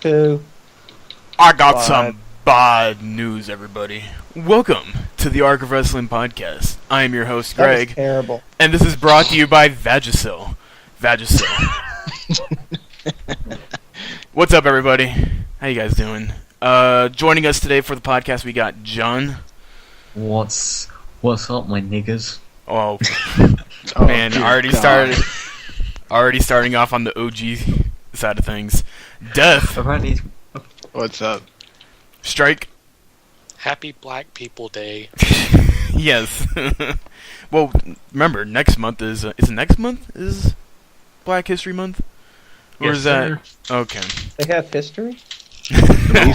Two. I got some bad news, everybody. Welcome to the Arc of Wrestling podcast. I am your host, Greg. That was terrible. And this is brought to you by Vagisil. Vagisil. What's up, everybody? How you guys doing? Joining us today for the podcast, we got John. What's up, my niggas? Oh, man, already starting off on the OG side of things. Death. Apparently, What's up? Strike. Happy Black People Day. Yes. Well, remember, next month is Black History Month? Or yes, is that... sir. Okay. They have history?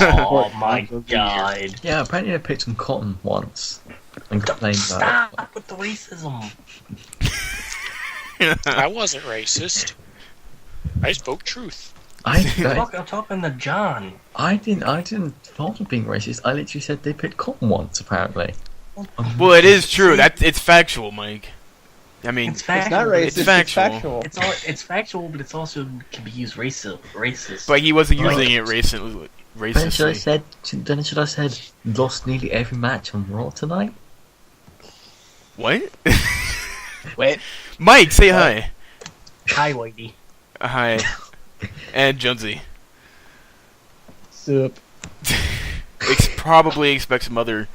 Oh my god. Yeah, apparently I picked some cotton once. And complained about it. Stop with the racism. I wasn't racist. I spoke truth. Fuck, I'm talking to John. I didn't thought of being racist. I literally said they picked cotton once, apparently. Well, it is true. It's factual, Mike. I mean, It's factual. It's not racist, It's factual. It's factual, but it's also can be used racist. but he wasn't using it racistly. Then should I said lost nearly every match on Raw tonight? What? Wait. Mike, say hi. Hi, Whitey. Hi. And Jonesy. Soup. Probably expect some other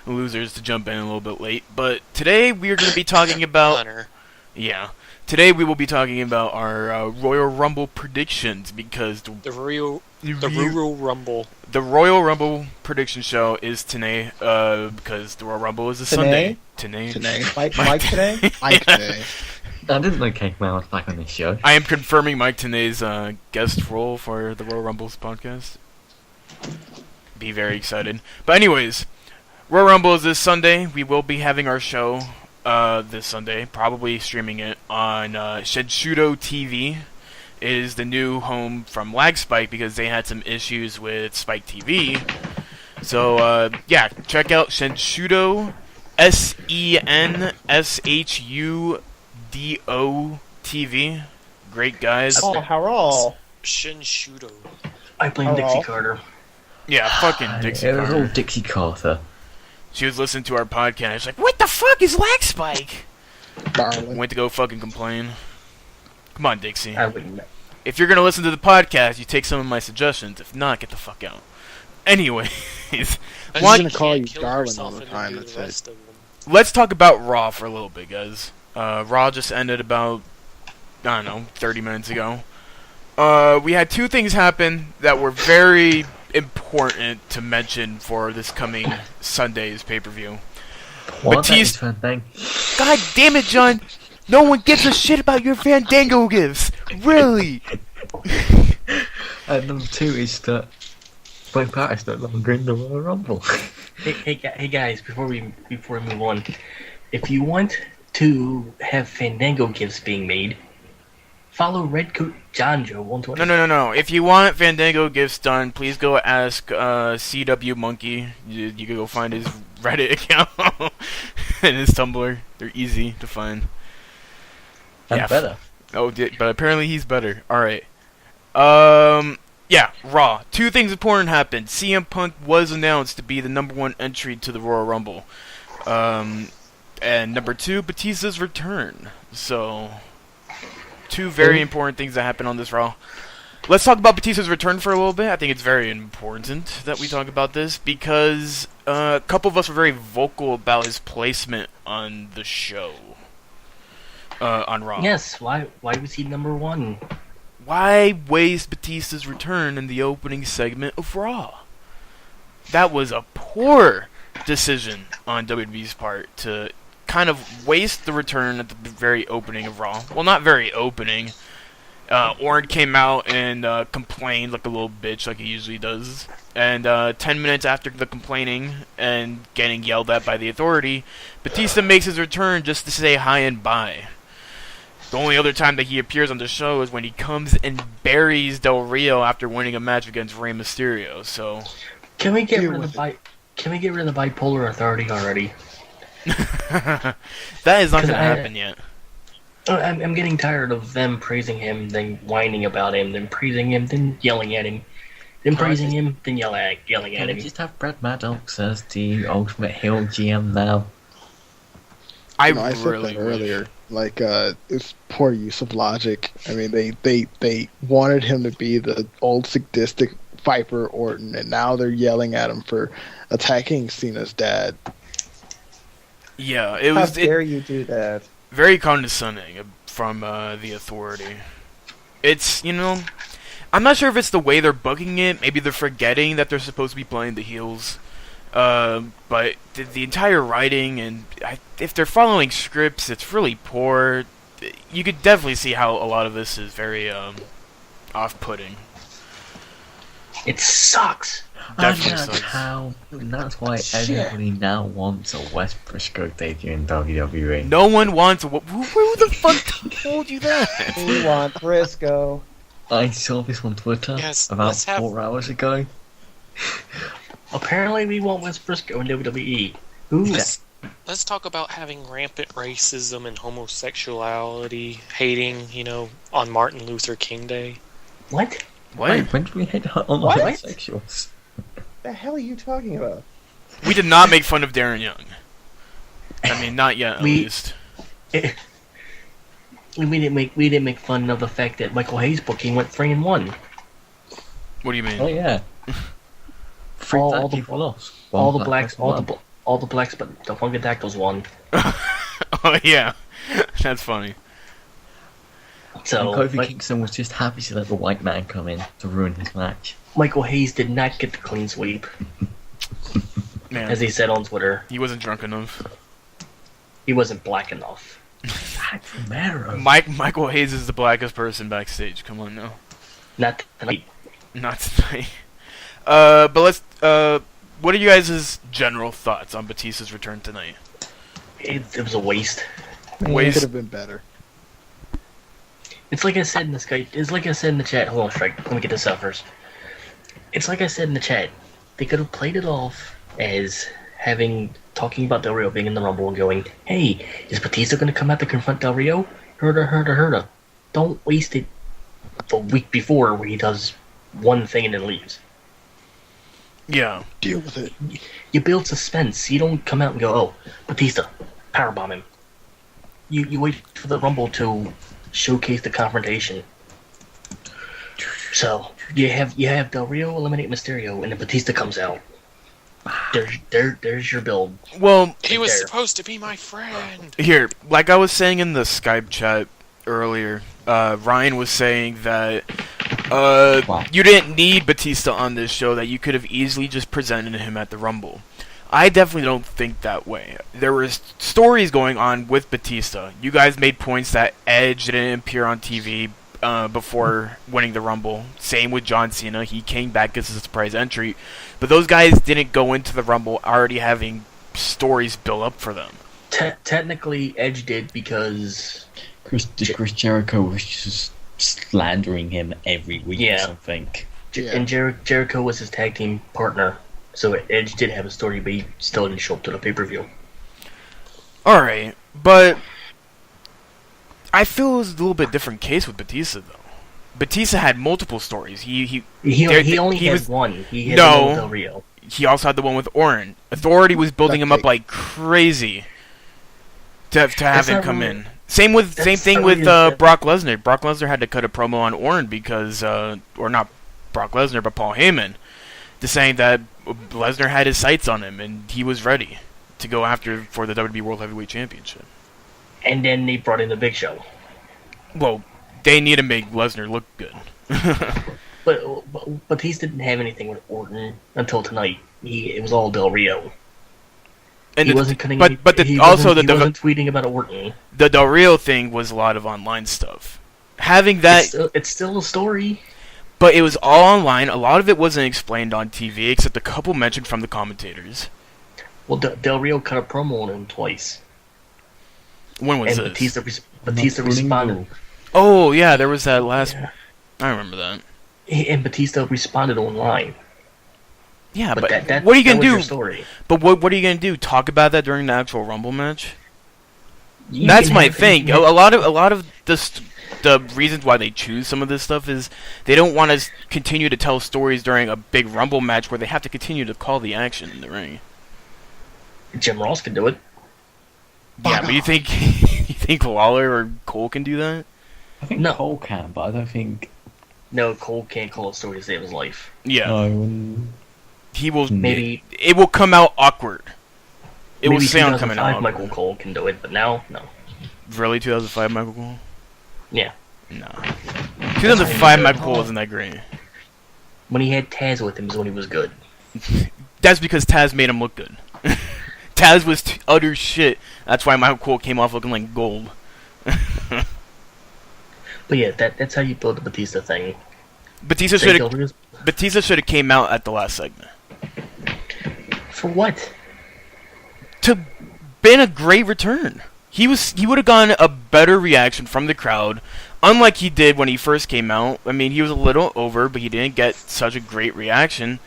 losers to jump in a little bit late, but today we are going to be talking about... Hunter. Yeah. Today we will be talking about our Royal Rumble predictions, because The Rural Rumble. the Royal Rumble prediction show is today, because the Royal Rumble is a Sunday. Today. Mike today? Mike today. I didn't know Cake Man was back on this show. I am confirming Mike Tenay's guest role for the Royal Rumbles podcast. Be very excited. But anyways, Royal Rumble is this Sunday. We will be having our show this Sunday, probably streaming it on Shenshudo TV. It is the new home from Lag Spike because they had some issues with Spike TV. So yeah, check out Shenshudo, SENSHUDO TV. Great guys. Oh, hurrah. Shinshudo. I blame Dixie Carter. Yeah, fucking Dixie It was all Carter. Dixie Carter. She was listening to our podcast. She's like, "What the fuck is Lag Spike?" Darling. Went to go fucking complain. Come on, Dixie. I wouldn't. If you're gonna listen to the podcast, you take some of my suggestions. If not, get the fuck out. Anyways, I What? just Call can't you kill darling herself all the and time, do that's the it. rest of them. let's talk about Raw for a little bit, guys. Raw just ended about, I don't know, 30 minutes ago. We had two things happen that were very important to mention for this coming Sunday's pay-per-view. What? Batista- Thing. God damn it, John! No one gives a shit about your Fandango gifts! Really? And number two is that Bray Wyatt's no longer in the Royal Rumble. Hey guys, before we move on, if you want to have Fandango gifts being made, follow Redcoat John Joe on Twitter. No. If you want Fandango gifts done, please go ask CW Monkey. You can go find his Reddit account and his Tumblr. They're easy to find. And Yeah. better. Oh, but apparently he's better. Alright. Yeah, Raw. Two things important happened. CM Punk was announced to be the #1 entry to the Royal Rumble. And number two, Batista's return. So, two very important things that happened on this Raw. Let's talk about Batista's return for a little bit. I think it's very important that we talk about this because a couple of us were very vocal about his placement on the show. On Raw. Yes, why was he number one? Why waste Batista's return in the opening segment of Raw? That was a poor decision on WWE's part to kind of waste the return at the very opening of Raw. Well, not very opening. Orton came out and complained like a little bitch like he usually does. And 10 minutes after the complaining and getting yelled at by the authority, Batista makes his return just to say hi and bye. The only other time that he appears on the show is when he comes and buries Del Rio after winning a match against Rey Mysterio. So, Can we get rid of the bipolar authority already? that is not going to happen yet. I'm getting tired of them praising him, then whining about him, then praising him, then yelling at him, then praising him, then yelling at Can we him. just have Brad Maddox as the Ultimate Heel GM now? I I said really that wish. earlier. Like, it's poor use of logic. I mean, they wanted him to be the old sadistic Viper Orton, and now they're yelling at him for attacking Cena's dad. Yeah, it How was dare you do that? very condescending from the Authority. It's, I'm not sure if it's the way they're booking it. Maybe they're forgetting that they're supposed to be playing the heels. But the entire writing, and if they're following scripts, it's really poor. You could definitely see how a lot of this is very off-putting. It sucks. Definitely sucks. That's why everybody now wants a West Briscoe debut in WWE. No one wants. Who the fuck told you that? We want Briscoe. I saw this on Twitter Yes, about let's have- 4 hours ago. Apparently, we want West Briscoe in WWE. Ooh. Let's talk about having rampant racism and homosexuality, hating, on Martin Luther King Day. What? What? Wait, when did we hit on What? homosexuals? The hell are you talking about? We did not make fun of Darren Young. I mean, not yet, at least. We didn't make fun of the fact that Michael Hayes' booking went 3-1. What do you mean? Oh yeah. Three All tag the- team loss. All One the blacks, black person all the blacks, but the Funkadactyls won. Oh yeah, that's funny. So And Kofi Kingston was just happy to let the white man come in to ruin his match. Michael Hayes did not get the clean sweep, Man, as he said on Twitter. he wasn't drunk enough. He wasn't black enough. Jack Romero. Michael Hayes is the blackest person backstage. Come on now. Not tonight. Not tonight. But let's. What are you guys' general thoughts on Batista's return tonight? It was a waste. It Waste. could have been better. It's like I said in the Skype. It's like I said in the chat. Hold on, Strike. Let me get this out first. It's like I said in the chat. They could have played it off as talking about Del Rio being in the Rumble and going, "Hey, is Batista going to come out to confront Del Rio? Herda. Don't waste it the week before where he does one thing and then leaves. Yeah. Deal with it. You build suspense. You don't come out and go, "Oh, Batista, powerbomb him." You wait for the Rumble to showcase the confrontation. So you have Del Rio eliminate Mysterio, and then Batista comes out. There's your build. Well, He was there. supposed to be my friend. here, like I was saying in the Skype chat earlier, Ryan was saying that you didn't need Batista on this show, that you could have easily just presented him at the Rumble. I definitely don't think that way. There was stories going on with Batista. You guys made points that Edge didn't appear on TV before winning the Rumble. Same with John Cena. He came back as a surprise entry. But those guys didn't go into the Rumble already having stories built up for them. Technically, Edge did because Chris Jericho was just slandering him every week or something. Yeah. and Jericho was his tag team partner. So Edge did have a story, but he still didn't show up to the pay-per-view. Alright, but I feel it was a little bit different case with Batista, though. Batista had multiple stories. He only had was, one. He had No. the one with Del Rio. He also had the one with Orton. Authority was building him up like crazy to have That's him not come really- in. Same that's thing not with really- Brock Lesnar. Brock Lesnar had to cut a promo on Orton because, or not Brock Lesnar, but Paul Heyman, to saying that Lesnar had his sights on him and he was ready to go after for the WWE World Heavyweight Championship. And then they brought in the Big Show. Well, they need to make Lesnar look good. But Batista didn't have anything with Orton until tonight. It was all Del Rio. And He wasn't cutting. but he also wasn't, he wasn't tweeting about Orton. the Del Rio thing was a lot of online stuff. Having that, It's still a story. but it was all online. A lot of it wasn't explained on TV, except a couple mentioned from the commentators. Well, Del Rio cut a promo on him twice, When was and this? Batista responded. Oh yeah, there was that last. Yeah. I remember that. And Batista responded online. Yeah, but that what are you that gonna was do? your story. But what are you gonna do? Talk about that during the actual Rumble match? That's my thing. A lot of the reasons why they choose some of this stuff is they don't want to continue to tell stories during a big Rumble match where they have to continue to call the action in the ring. Jim Ross can do it. Yeah, but you think Lawler or Cole can do that? I think Cole can, but I don't think. No, Cole can't call a story to save his life. Yeah. He will. Maybe it will come out awkward. It will sound coming out. Michael Cole can do it, but now, no. Really, 2005 Michael Cole? Yeah. No. 2005 Michael Cole wasn't that great. When he had Taz with him is when he was good. That's because Taz made him look good. Taz was utter shit. That's why Michael Cole came off looking like gold. But yeah, that's how you build the Batista thing. Batista should have came out at the last segment. For what? To been a great return. He would have gotten a better reaction from the crowd, unlike he did when he first came out. I mean, he was a little over, but he didn't get such a great reaction.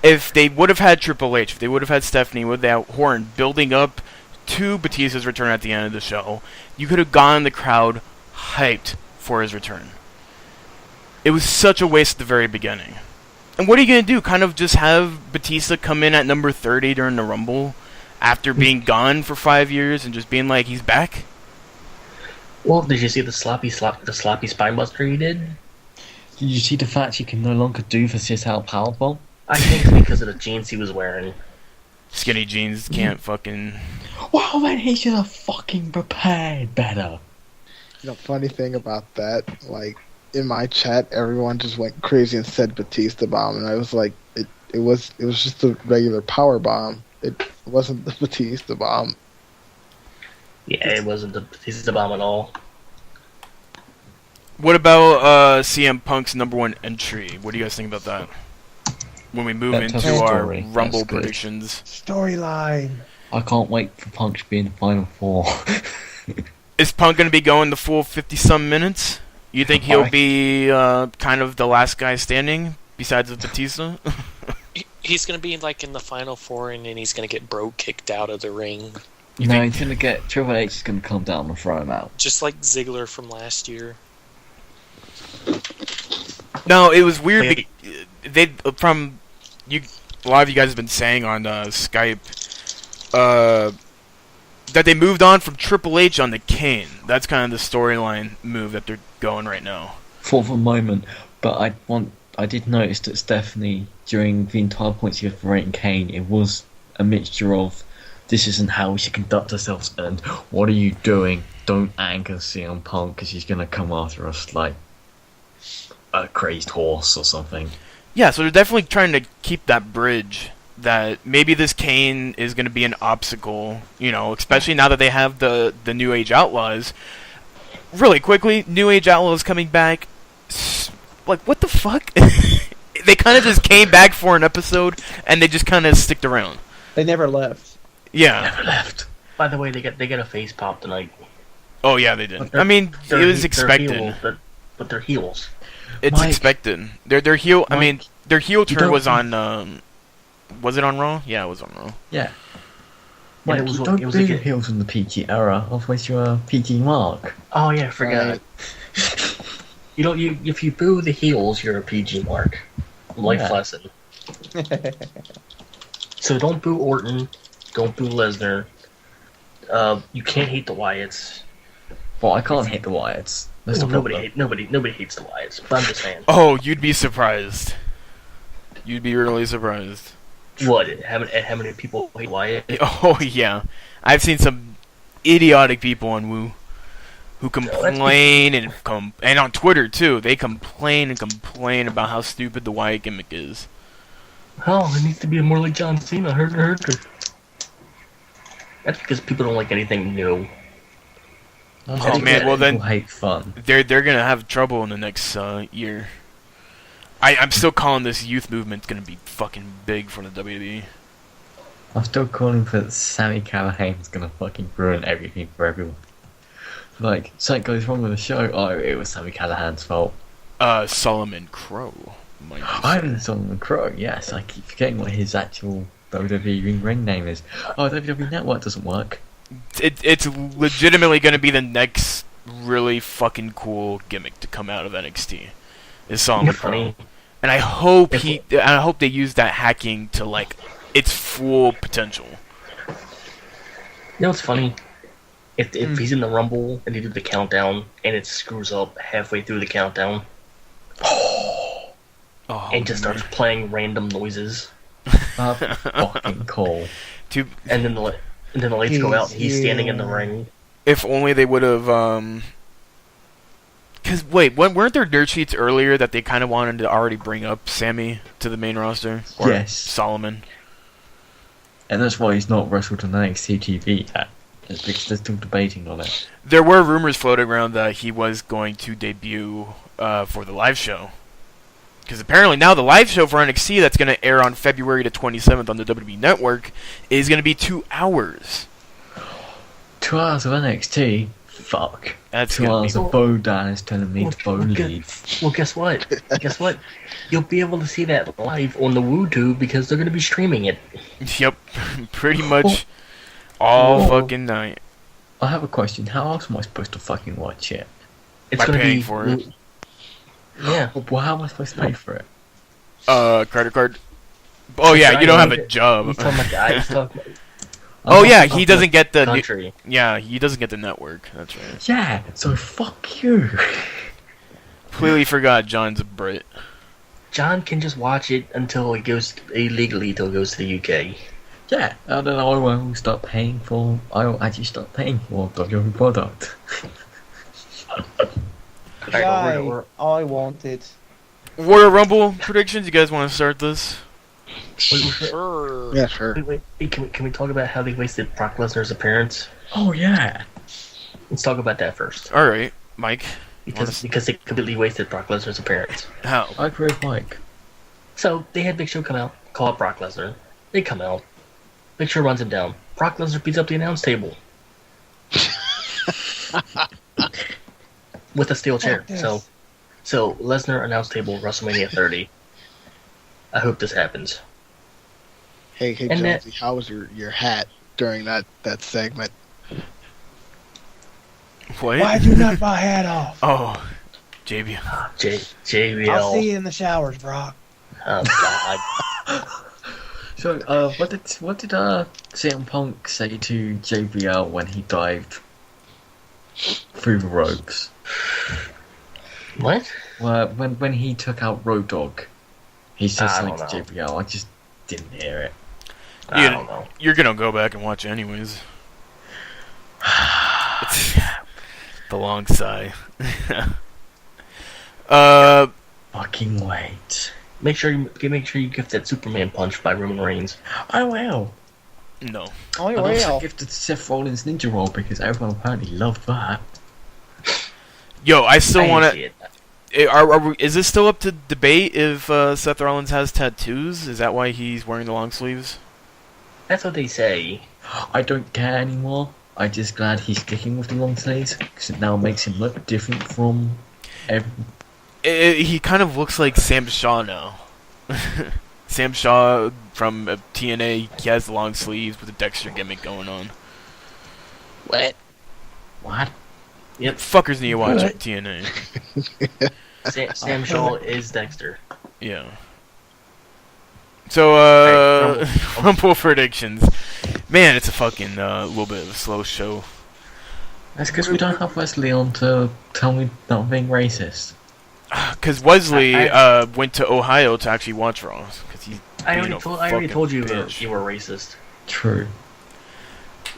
If they would have had Triple H, if they would have had Stephanie with that Horn building up to Batista's return at the end of the show, you could have gotten the crowd hyped for his return. It was such a waste at the very beginning. And what are you going to do? Kind of just have Batista come in at number 30 during the Rumble after being gone for 5 years and just being like, he's back? Well, did you see the sloppy spinebuster he did? Did you see the fact he can no longer do the sit-out powerbomb? I think it's because of the jeans he was wearing. Skinny jeans can't fucking... Well, then he should have fucking prepared better. Funny thing about that, like, in my chat, everyone just went crazy and said Batista bomb, and I was like, it was just a regular power bomb. It wasn't the Batista bomb. Yeah, it wasn't the Batista bomb at all. What about CM Punk's #1 entry? What do you guys think about that? When we move into our Rumble predictions. Storyline. I can't wait for Punk to be in the Final Four. Is Punk going to be going the full 50-some minutes? You think he'll be kind of the last guy standing besides of Batista? He's going to be like in the Final Four, and then he's going to get Bro kicked out of the ring. He's going to get Triple H is going to come down and throw him out, just like Ziggler from last year. No, it was weird. A lot of you guys have been saying on Skype that they moved on from Triple H on the Kane. That's kind of the storyline move that they're going right now. For the moment, but I did notice that Stephanie, during the entire points of rating Kane, it was a mixture of this isn't how we should conduct ourselves and what are you doing? Don't anger CM Punk because he's gonna come after us like a crazed horse or something. Yeah, so they're definitely trying to keep that bridge that maybe this Kane is going to be an obstacle, especially now that they have the New Age Outlaws. Really quickly, New Age Outlaws coming back. Like, what the fuck? They kind of just came back for an episode, and they just kind of sticked around. They never left. Yeah. Never left. By the way, they got a face pop tonight. Oh, yeah, they did. I mean, it was expected. Heels, but they're heels. It's expected. Their heel... Mike, I mean, their heel turn was on... was it on Raw? Yeah, it was on Raw. Yeah. Like, it was heels in the PG era, otherwise you're a PG mark. Oh yeah, I forgot. If you boo the heels, you're a PG mark. Life lesson. So don't boo Orton, don't boo Lesnar. You can't hate the Wyatts. Well, I can't hate the Wyatts. Well, nobody hates the Wyatts. But I'm just saying. Oh, you'd be surprised. You'd be really surprised. What? How many people hate Wyatt? Oh yeah, I've seen some idiotic people on Woo who complain and on Twitter too. They complain about how stupid the Wyatt gimmick is. Oh, it needs to be more like John Cena. Hurt. That's because people don't like anything new. Oh man, well then hate fun. They're gonna have trouble in the next year. I'm still calling this youth movement gonna be fucking big for the WWE. I'm still calling for Sami Callihan's gonna fucking ruin everything for everyone. Like, something goes wrong with the show, it was Sami Callihan's fault. Solomon Crow. I'm Solomon Crow, yes. I keep forgetting what his actual WWE ring name is. Oh, WWE Network doesn't work. it's legitimately going to be the next really fucking cool gimmick to come out of NXT. Is Solomon Pro. Funny. And I hope they use that hacking to like its full potential. You know what's funny? If he's in the Rumble and they do the countdown and it screws up halfway through the countdown and just starts playing random noises, Fucking cool. and then the lights go out and he's standing in the ring. If only they would have. Because wait, weren't there dirt sheets earlier that they kind of wanted to already bring up Sammy to the main roster? Or Yes. Solomon. And that's why he's not wrestled on NXT TV yet. It's because they're still debating on it. There were rumors floating around that he was going to debut for the live show. Because apparently now the live show for NXT that's going to air on February the 27th on the WWE Network is going to be 2 hours. 2 hours of NXT? Fuck. That's 2 gonna hours be... of Bodan is telling me to bow Well, lead. Well, guess what? Guess what? You'll be able to see that live on the WooTube because they're going to be streaming it. Yep, pretty much all fucking night. I have a question. How else am I supposed to fucking watch it? It's By going to paying be for it. Yeah. Well, how am I supposed to pay for it? Credit card. Oh yeah, you don't have a job. He's talking about the he's talking about Oh yeah, he doesn't get the country. yeah, he doesn't get the network. That's right. Yeah, so fuck you. Completely forgot John's a Brit. John can just watch it until it goes illegally until it goes to the UK. Yeah, I don't know. I will start paying for. I will actually start paying for WWE product. Guy, I wanted. Royal Rumble predictions. You guys want to start this? Sure. Yeah, sure. Wait, can we talk about how they wasted Brock Lesnar's appearance? Oh yeah. Let's talk about that first. All right, Mike. Because they completely wasted Brock Lesnar's appearance. How? I agree with Mike. So they had Big Show come out, call up Brock Lesnar. They come out. Big Show runs him down. Brock Lesnar beats up the announce table with a steel chair. Yes. So Lesnar announce table WrestleMania 30. I hope this happens. Hey, And Jonesy, how was your hat during that segment? What? Why'd you knock my hat off? Oh, JB. JBL. I'll see you in the showers, Brock. Oh God. So, what did CM Punk say to JBL when he dived through the ropes? What? Well, when he took out Road Dogg, he said I something don't to know. JBL. I just didn't hear it. I don't know. You're gonna go back and watch it anyways. It's the long sigh. Fucking wait. Make sure you give that Superman punch by Roman Reigns. I will. No. Oh, And also well. gifted Seth Rollins Ninja Roll because everyone apparently loved that. Yo, I still want to. to. Is this still up to debate if Seth Rollins has tattoos? Is that why he's wearing the long sleeves? That's what they say. I don't care anymore. I'm just glad he's sticking with the long sleeves because it now makes him look different from everyone. He kind of looks like Sam Shaw now. Sam Shaw from TNA, he has the long sleeves with the Dexter gimmick going on. What? What? Yep. Fuckers need to watch What? TNA. Sam Shaw is Dexter. Yeah. So, Alright, Rumble predictions. Man, it's a fucking little bit of a slow show. That's because we don't have Wesley on to tell me not being racist. Because Wesley went to Ohio to actually watch Raw. Cause he's I being already a told you fucking bitch. you were racist. True.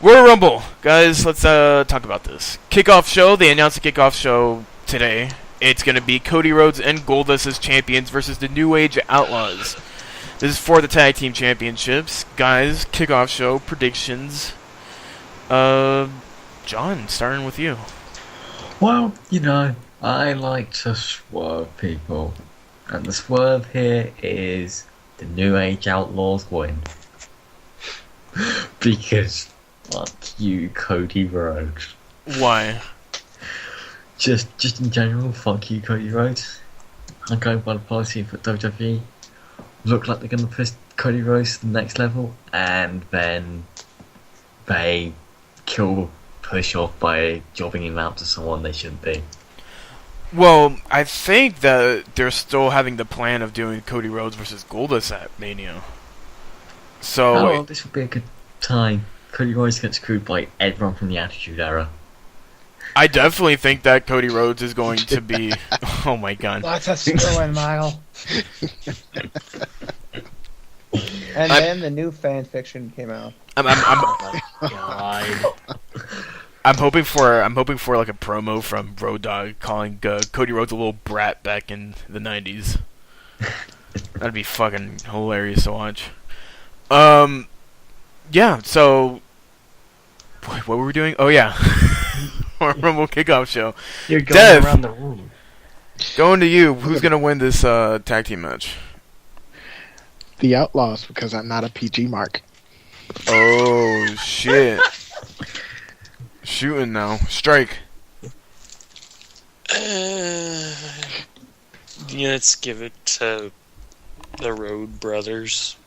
Royal Rumble, guys. Let's talk about this kickoff show. They announced the kickoff show today. It's gonna be Cody Rhodes and Goldust as champions versus the New Age Outlaws. This is for the tag team championships, guys. Kickoff show predictions. John, starting with you. Well, you know, I like to swerve people. And the swerve here is the New Age Outlaws win. Because fuck you, Cody Rhodes. Why? Just in general, fuck you, Cody Rhodes. I'm going by the policy for WWE. Look like they're gonna push Cody Rhodes to the next level, and then they kill push off by jobbing him out to someone they shouldn't be. Well, I think that they're still having the plan of doing Cody Rhodes versus Goldust at Mania. So Oh, well, this would be a good time. Cody Rhodes gets screwed by everyone from the Attitude Era. I definitely think that Cody Rhodes is going to be. Oh my god! Lots of screwing, Michael. And then the new fan fiction came out. God. I'm hoping for like a promo from Road Dogg calling Cody Rhodes a little brat back in the '90s. That'd be fucking hilarious to watch. Yeah. So, what were we doing? Oh yeah, Rumble kickoff show. You're going Dev. around the room. Going to you. Who's gonna win this tag team match? The Outlaws, because I'm not a PG mark. Oh shit! Shooting now. Strike. Yeah, let's give it to the Road Brothers.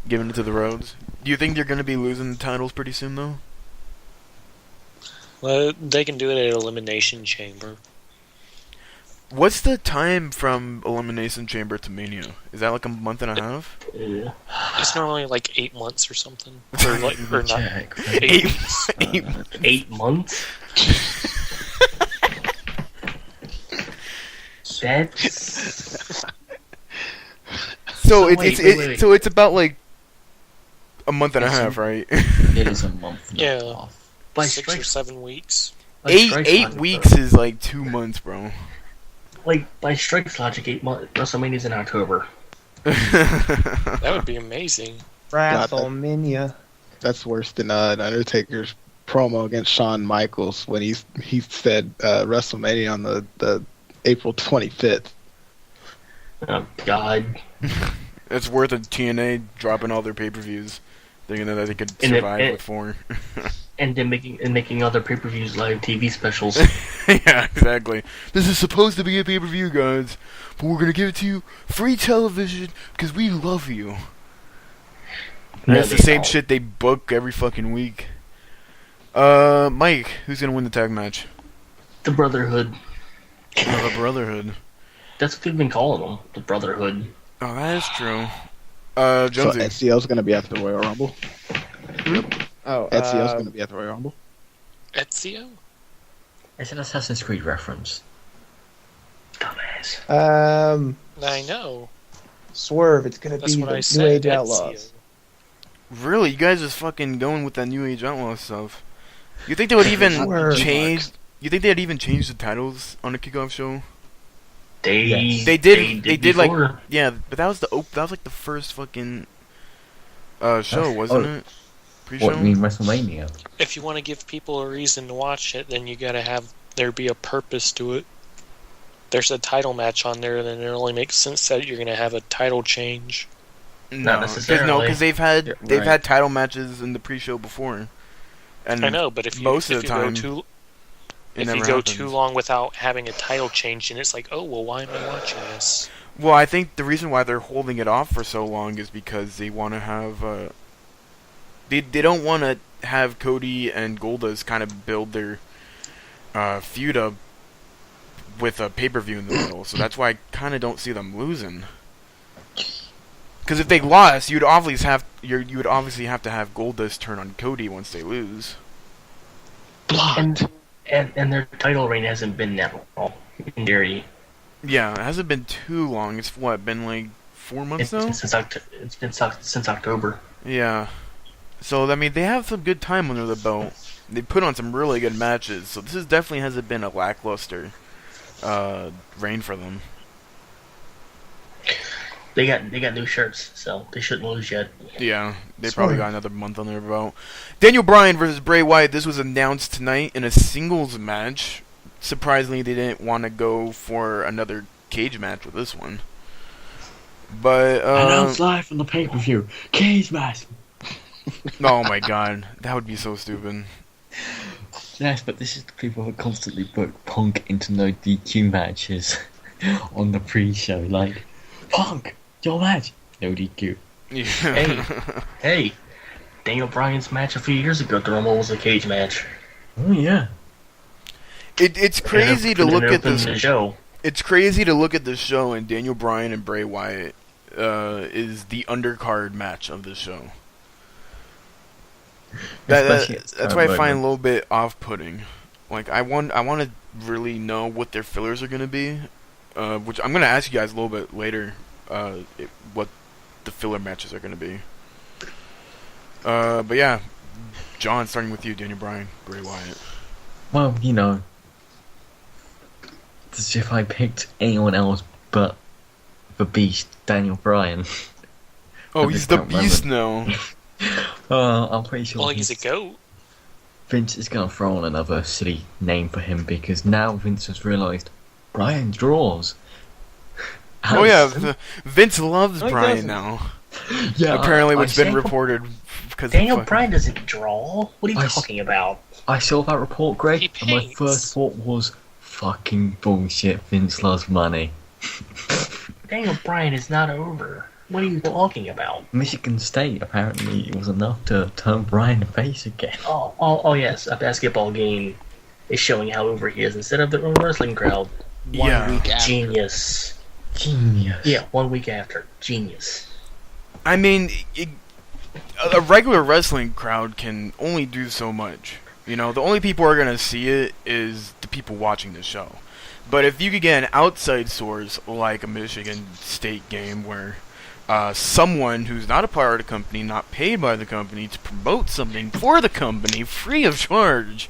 Giving it to the Rhodes. Do you think they're gonna be losing the titles pretty soon though? Well, they can do it at Elimination Chamber. What's the time from Elimination Chamber to Mania? Is that like a month and a half? Yeah. It's normally like 8 months or something. Or like, or not. Check. 8 8 8 months? That's... So wait. so it's about like a month and a half, right? It is a month and Yeah. a half. By 6 or strikes, 7 weeks. by eight strikes eight logic, weeks though. is like 2 months, bro. Like, by strikes logic, 8 months. WrestleMania's in October. That would be amazing. WrestleMania. That's worse than Undertaker's promo against Shawn Michaels when he said WrestleMania on the April 25th. Oh, God. It's worth a TNA dropping all their pay-per-views, thinking that they could And it- survive with 4. And then making other pay-per-views live TV specials. Yeah, exactly. This is supposed to be a pay-per-view, guys, but we're gonna give it to you free television because we love you. No, That's the they same don't. shit they book every fucking week. Mike, who's gonna win the tag match? The Brotherhood. Oh, the Brotherhood. That's what we've been calling them. The Brotherhood. Oh, that is true. So Jonesy. SCL's going to be at the Royal Rumble. Oh, SCL's going to be at the Royal Rumble. Ezio? It's an Assassin's Creed reference. Dumbass. I know. Swerve. It's gonna That's be what I the said. New Age Ezio. Outlaws. Really? You guys just fucking going with that New Age Outlaw stuff. You think they would even Swerve. change... You think they'd even change the titles on the kickoff show? They They did like... before. Yeah, but that was that was like the first fucking... show, wasn't it? Pre-show? What, you mean WrestleMania? If you want to give people a reason to watch it, then you gotta have there be a purpose to it. There's a title match on there, then it only makes sense that you're gonna have a title change. Not necessarily. because they've had Yeah, right. had title matches in the pre-show before, and I know, but if you most of if the you time, go too it if you never go happens. too long without having a title change, and it's like, oh well, why am I watching this? Well, I think the reason why they're holding it off for so long is because they want to have they don't want to have Cody and Goldust kind of build their feud up with a pay-per-view in the middle. So that's why I kind of don't see them losing. Because if they lost, you would obviously have to have Goldust turn on Cody once they lose. Blocked. And their title reign hasn't been that long. In theory, Yeah, it hasn't been too long. It's been like 4 months now? it's been since October. Yeah. So, I mean, they have some good time under the belt. They put on some really good matches. So this definitely hasn't been a lackluster reign for them. They got new shirts, so they shouldn't lose yet. Yeah, they probably got another month on their belt. Daniel Bryan versus Bray Wyatt. This was announced tonight in a singles match. Surprisingly, they didn't want to go for another cage match with this one. But Announced live from the pay-per-view. Cage match. oh my god, that would be so stupid. Yes, but this is the people who constantly book Punk into no DQ matches on the pre-show. Like, Punk, your match, no DQ. Yeah. Hey, Daniel Bryan's match a few years ago at the Rumble was a cage match. Oh yeah. It's crazy to look at The this. show. It's crazy to look at this show, and Daniel Bryan and Bray Wyatt is the undercard match of the show. Especially at That's why I that find a moment. little bit off-putting. Like I want to really know what their fillers are gonna be, which I'm gonna ask you guys a little bit later. What the filler matches are gonna be. But yeah, John, starting with you, Daniel Bryan, Bray Wyatt. Well, you know, as if I picked anyone else but the Beast, Daniel Bryan. Oh, At he's this the current beast now. I'm pretty sure Well, he's a goat. Vince is going to throw on another silly name for him because now Vince has realised Bryan draws. Oh yeah, Vince loves No, he Bryan doesn't. now. Yeah, Apparently, I what's been saw- reported because Daniel Bryan doesn't draw. What are you I- talking about? I saw that report, Greg, He and my paints. first thought was, fucking bullshit, Vince loves money. Daniel Bryan is not over. What are you talking about? Michigan State, apparently, it was enough to turn Bryan face again. Oh, yes, a basketball game is showing how over he is instead of the wrestling crowd. Yeah. Week after. Genius. Genius. Yeah, 1 week after. Genius. I mean, a regular wrestling crowd can only do so much. You know, the only people who are gonna see it is the people watching the show. But if you could get an outside source like a Michigan State game where someone who's not a part of the company, not paid by the company, to promote something for the company free of charge,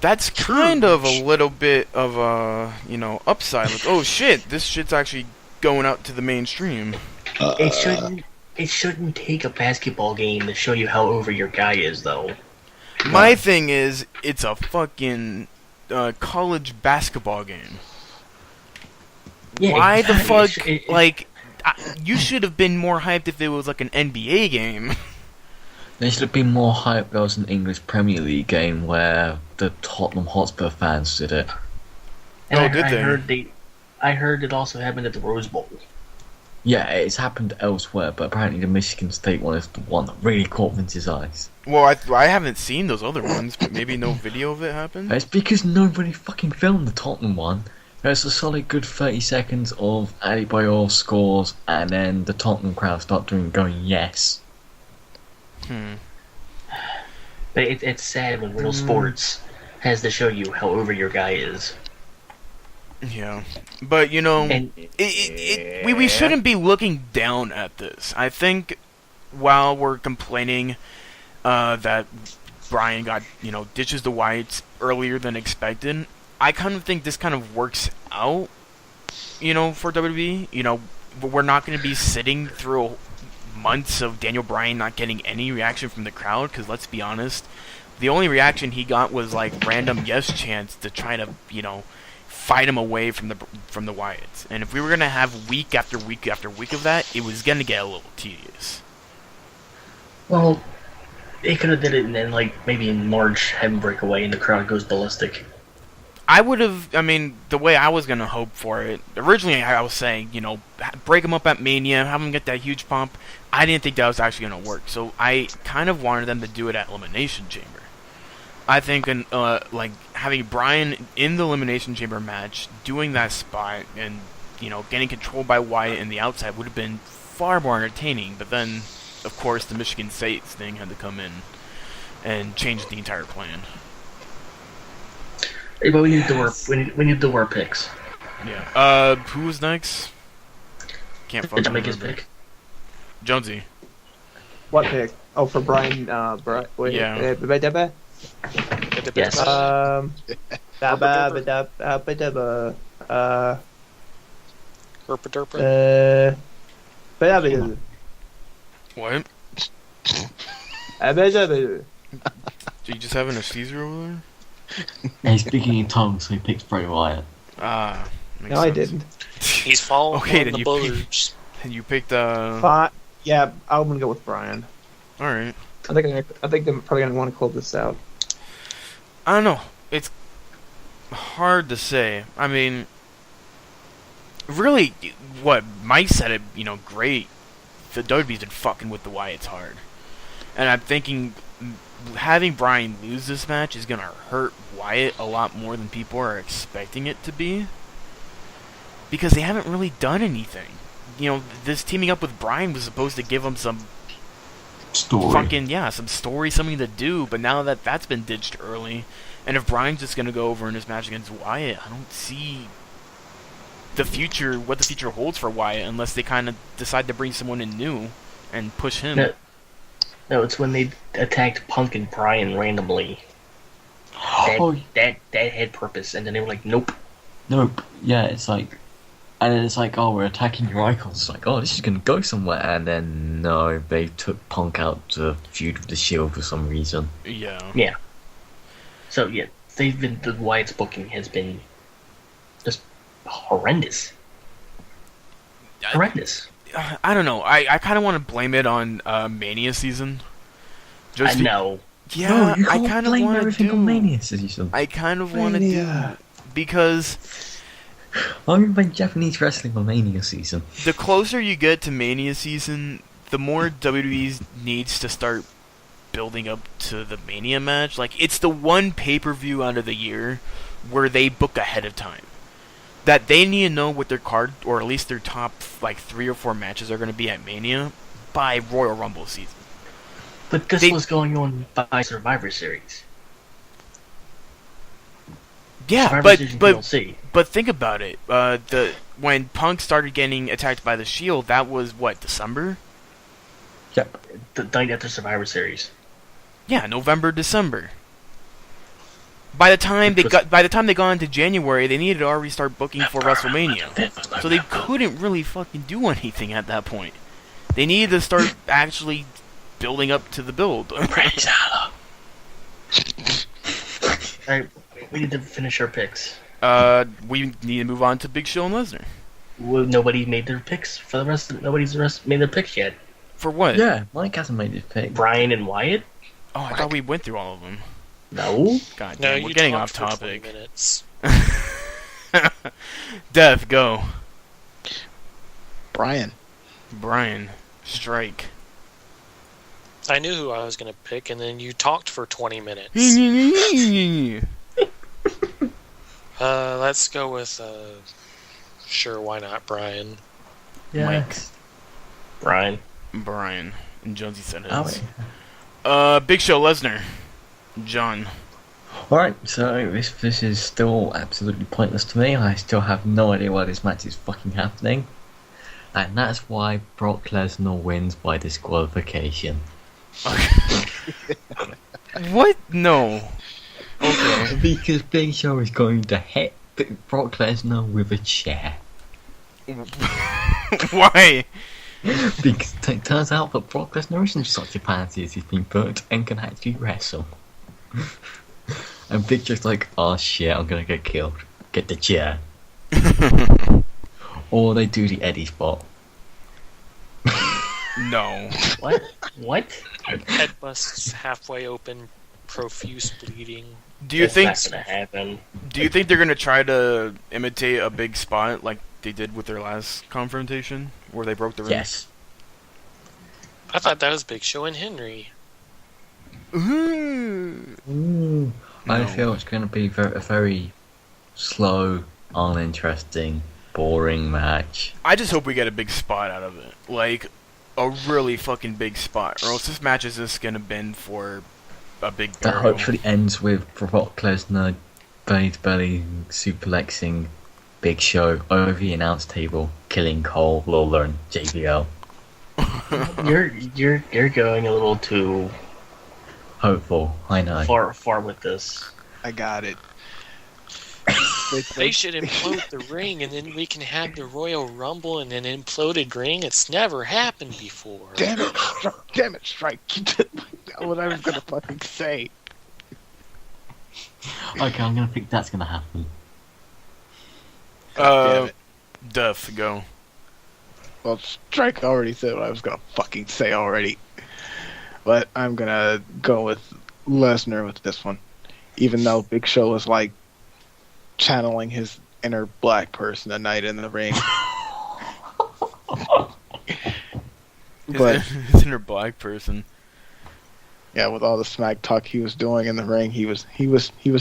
that's kind of a little bit of a, upside. Like, oh shit, this shit's actually going out to the mainstream. It shouldn't take a basketball game to show you how over your guy is, though. My thing is, it's a fucking college basketball game. Yeah, Why the exactly. fuck? You should have been more hyped if it was like an NBA game. There should have been more hype. There was an English Premier League game where the Tottenham Hotspur fans did it. And Oh, did they? I heard it also happened at the Rose Bowl. Yeah, it's happened elsewhere, but apparently the Michigan State one is the one that really caught Vince's eyes. Well, I haven't seen those other ones, but maybe no video of it happened. It's because nobody fucking filmed the Tottenham one. There's a solid good 30 seconds of Adebayor scores, and then the Tottenham crowd start going yes. But it's sad when real sports has to show you how over your guy is. Yeah, but And we shouldn't be looking down at this. I think while we're complaining that Bryan got ditches the Whites earlier than expected, I kind of think this kind of works out, for WWE. We're not going to be sitting through months of Daniel Bryan not getting any reaction from the crowd, because let's be honest, the only reaction he got was like random yes chants to try to fight him away from the Wyatts. And if we were going to have week after week after week of that, it was going to get a little tedious. well, they could have did it, and then maybe in March have him break away, and the crowd goes ballistic. I would have, the way I was going to hope for it, originally I was saying, break him up at Mania, have him get that huge pump. I didn't think that was actually going to work, so I kind of wanted them to do it at Elimination Chamber. I think having Bryan in the Elimination Chamber match, doing that spot, and, getting controlled by Wyatt in the outside would have been far more entertaining, but then, of course, the Michigan State thing had to come in and change the entire plan. Hey, but we need the war picks. Yeah. Who was next? Can't Did fucking I make his remember. pick? Jonesy. What pick? Oh, for Brian. Wait. Yeah. Deba. Yes. Daba. Herpa derpa. What? Do you just having a seizure over there? And he's speaking in tongues, so he picks Bray Wyatt. Ah. makes No, I sense. didn't. He's following Okay, on then the you bullets. And you picked Yeah, I'm gonna go with Brian. All right. I think they're probably gonna want to close this out. I don't know. It's hard to say. Really, what Mike said it, great. The WWE's been fucking with the Wyatts hard, and I'm thinking having Bryan lose this match is gonna hurt Wyatt a lot more than people are expecting it to be. Because they haven't really done anything. You know, this teaming up with Bryan was supposed to give him some Story. some story, something to do, but now that that's been ditched early, and if Bryan's just gonna go over in his match against Wyatt, I don't see what the future holds for Wyatt unless they kind of decide to bring someone in new and push him. No, it's when they attacked Punk and Bryan randomly. That had purpose, and then they were like, nope. Nope. Yeah, it's like, and then it's like, oh, we're attacking your icons. It's like, oh, this is gonna go somewhere, and then no, they took Punk out to feud with the Shield for some reason. Yeah. Yeah. So yeah, the Wyatt's booking has been just horrendous. Horrendous. I don't know. I kind of want to blame it on Mania season. I know. Yeah, No, you I can't kind of blame want to everything do. on Mania season. I kind of want to do Mania. because I remember Japanese wrestling on Mania season. the closer you get to Mania season, the more WWE needs to start building up to the Mania match. Like, it's the one pay-per-view out of the year where they book ahead of time. That they need to know what their card, or at least their top, like, 3 or 4 matches are going to be at Mania by Royal Rumble season. But this was going on by Survivor Series. Yeah, Survivor Series TLC. but think about it. When Punk started getting attacked by the Shield, that was, what, December? Yep. The night after Survivor Series. Yeah, November, December. By the time they got into January, they needed to already start booking for WrestleMania. So they couldn't really fucking do anything at that point. They needed to start actually building up to the build. Alright, we need to finish our picks. We need to move on to Big Show and Lesnar. Well, nobody made their picks for the rest. Nobody's made their picks yet. For what? Yeah, Mike hasn't made his pick. Bryan and Wyatt? Oh, I thought we went through all of them. No. God No, damn, we're you getting talked off for 20 topic. minutes. Death, go. Bryan. Bryan, strike. I knew who I was going to pick, and then you talked for 20 minutes. Let's go with, sure, why not, Bryan? Mike. Bryan. Bryan. And Jonesy said his. Oh, wait. Big Show, Lesnar. John. Alright, so this is still absolutely pointless to me. I still have no idea why this match is fucking happening. And that's why Brock Lesnar wins by disqualification. What? No. Okay. Because Big Show is going to hit Brock Lesnar with a chair. Why? Because it turns out that Brock Lesnar isn't such a pansy as he's been put and can actually wrestle. And Big Show's like, oh shit, I'm gonna get killed. Get the chair. Or they do the Eddie spot. No. What? What? Head busts halfway open, profuse bleeding. Do you think? That's not gonna happen. Do you think they're gonna try to imitate a big spot like they did with their last confrontation, where they broke the ring? Yes. I thought that was Big Show and Henry. Ooh. I No. feel it's going to be a very slow, uninteresting, boring match. I just hope we get a big spot out of it, like a really fucking big spot, or else this match is just gonna bend for a big That burial. hopefully ends with Brock Lesnar belly to belly superplexing Big Show over the announce table, killing Cole, Lawler, and JBL. You're going a little too Hopeful, I know. far with this. I got it. They should implode the ring, and then we can have the Royal Rumble in an imploded ring. It's never happened before. Damn it, Strike. What I was gonna fucking say. Okay, I'm gonna think that's gonna happen. Damn it. Death, go. Well, Strike already said what I was gonna fucking say already. But I'm gonna go with Lesnar with this one. Even though Big Show was like channeling his inner black person tonight in the ring. But His inner black person. Yeah, with all the smack talk he was doing in the ring, he was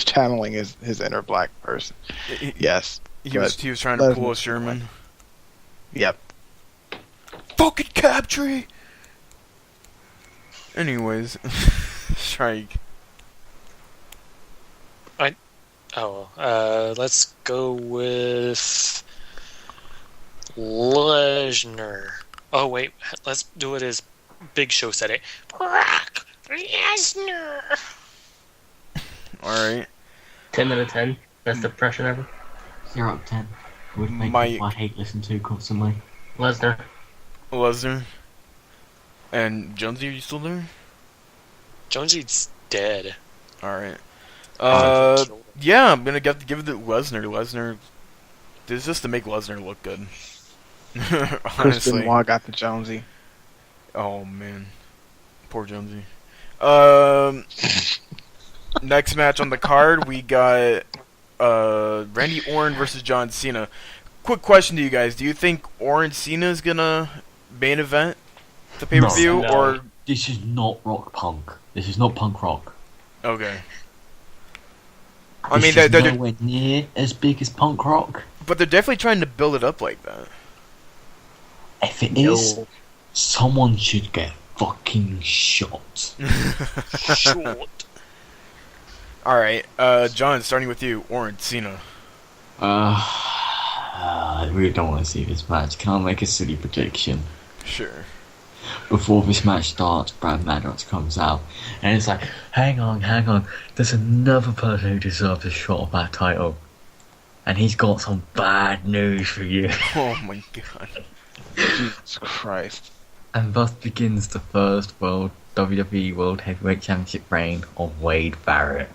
channeling his inner black person. Yes. He was trying to pull a Sherman. Yep. Fucking Captree! Anyways, strike. Let's go with Lesnar. Oh wait, let's do it as Big Show said it. Brock Lesnar. Alright. 10 out of 10. Best impression ever. 0 out of 10. Would make Mike. people I hate listen to constantly. Lesnar. Lesnar. And Jonesy, are you still there? Jonesy's dead. Alright. Killed him. Yeah, I'm gonna give it to Lesnar. Lesnar. This is just to make Lesnar look good. Chris Honestly. Benoit got the Jonesy. Oh man. Poor Jonesy. Next match on the card, we got Randy Orton versus John Cena. Quick question to you guys: do you think Orton Cena is gonna main event the pay-per-view, No. or This is not rock punk. This is not punk rock. okay? I mean, This they're, is they're nowhere near as big as punk rock. but they're definitely trying to build it up like that. If it is, someone should get fucking shot. Short. All right, John, starting with you, Orton Cena. I really don't want to see this match. Can I make a silly prediction? Sure. Before this match starts, Brad Maddox comes out, and it's like, hang on, there's another person who deserves a shot of that title. And he's got some bad news for you. Oh my god. Jesus Christ. And thus begins the first WWE World Heavyweight Championship reign of Wade Barrett.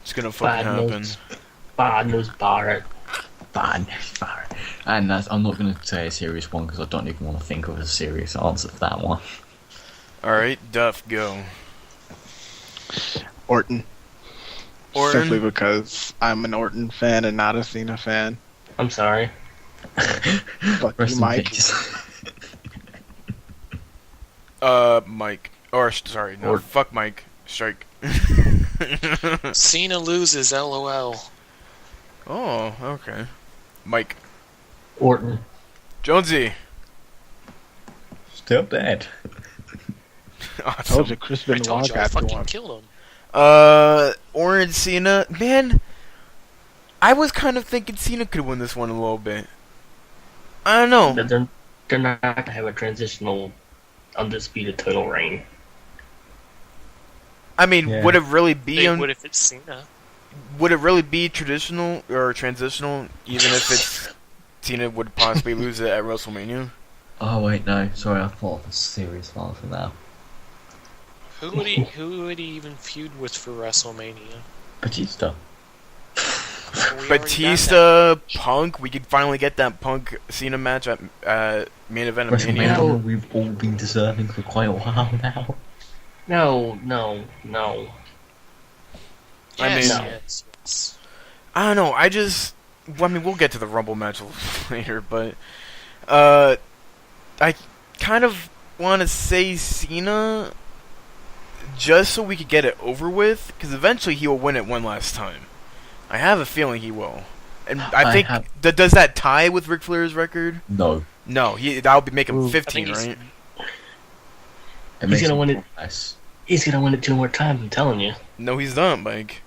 It's gonna fucking Bad happen. news. Bad news, Barrett. Bad news, Barrett. And I'm not going to say a serious one because I don't even want to think of a serious answer for that one. All right, Duff, go. Orton. Orton. Simply because I'm an Orton fan and not a Cena fan. I'm sorry. Fuck Rest you, in Mike. peace. Mike. Or sorry, no, Orton. fuck Mike. Strike. Cena loses. LOL. Oh, okay. Mike. Orton. Jonesy. Still dead. Awesome. Told you, Chris I told Benoit you I got the fucking one. killed him. Orton Cena. Man, I was kind of thinking Cena could win this one a little bit. I don't know. They're not going to have a transitional undisputed title reign. I mean, Yeah. would it really be They would if it's Cena. would it really be traditional or transitional, even if it's Cena would possibly lose it at WrestleMania? Oh wait, no. Sorry, I thought of a serious answer now. Who would he even feud with for WrestleMania? Batista. We already got that. Batista, Punk. We could finally get that Punk Cena match at main event of Mania. WrestleMania, we've all been deserving for quite a while now. No. I mean- Yes. I don't know. I mean, we'll get to the Rumble match later, but I kind of want to say Cena just so we could get it over with, because eventually he will win it one last time. I have a feeling he will, and I think does that tie with Ric Flair's record? No. No, that'll make him Ooh. 15, I think right? It He's makes gonna him win it. less. He's going to win it 2 more times, I'm telling you. No, he's not, Mike.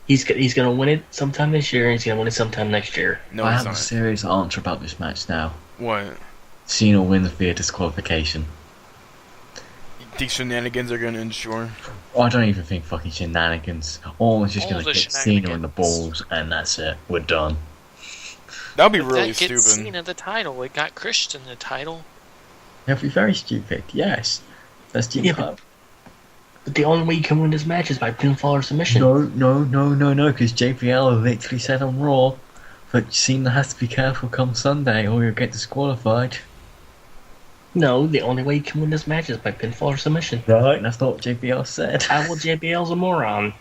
He's going to win it sometime this year, and he's going to win it sometime next year. No, I he's have a not. serious answer about this match now. What? Cena wins via disqualification. These shenanigans are gonna ensure. Oh, I don't even think fucking shenanigans. Orton's just All gonna the hit Cena in the shenanigans. balls, and that's it. We're done. That'd be But really that gets stupid. Cena the title. It got Christian the title. That'd be very stupid. Yes, that's Yeah, stupid. But the only way you can win this match is by pinfall or submission. No, because JBL literally said on Raw that Cena has to be careful come Sunday or he'll get disqualified. No, the only way you can win this match is by pinfall or submission. Right, that's not what JBL said. Well, JBL's a moron.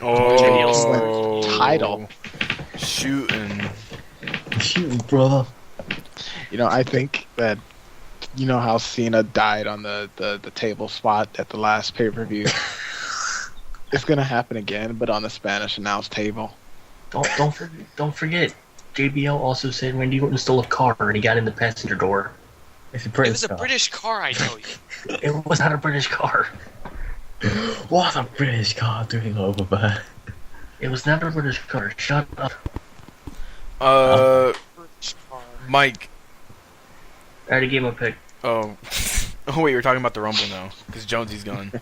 Oh, Title. shooting. Shoot, brother. You know, I think that You know how Cena died on the table spot at the last pay-per-view? It's gonna happen again, but on the Spanish announced table. Don't forget. JBL also said Randy Orton stole a car and he got in the passenger door. It's a It British was a car. British car, I tell you. It was not a British car. What a British car doing over there? It was not a British car. Shut up. British car. Mike. I already gave him a pick. Oh. Oh wait, you're talking about the Rumble now, because Jonesy's gone.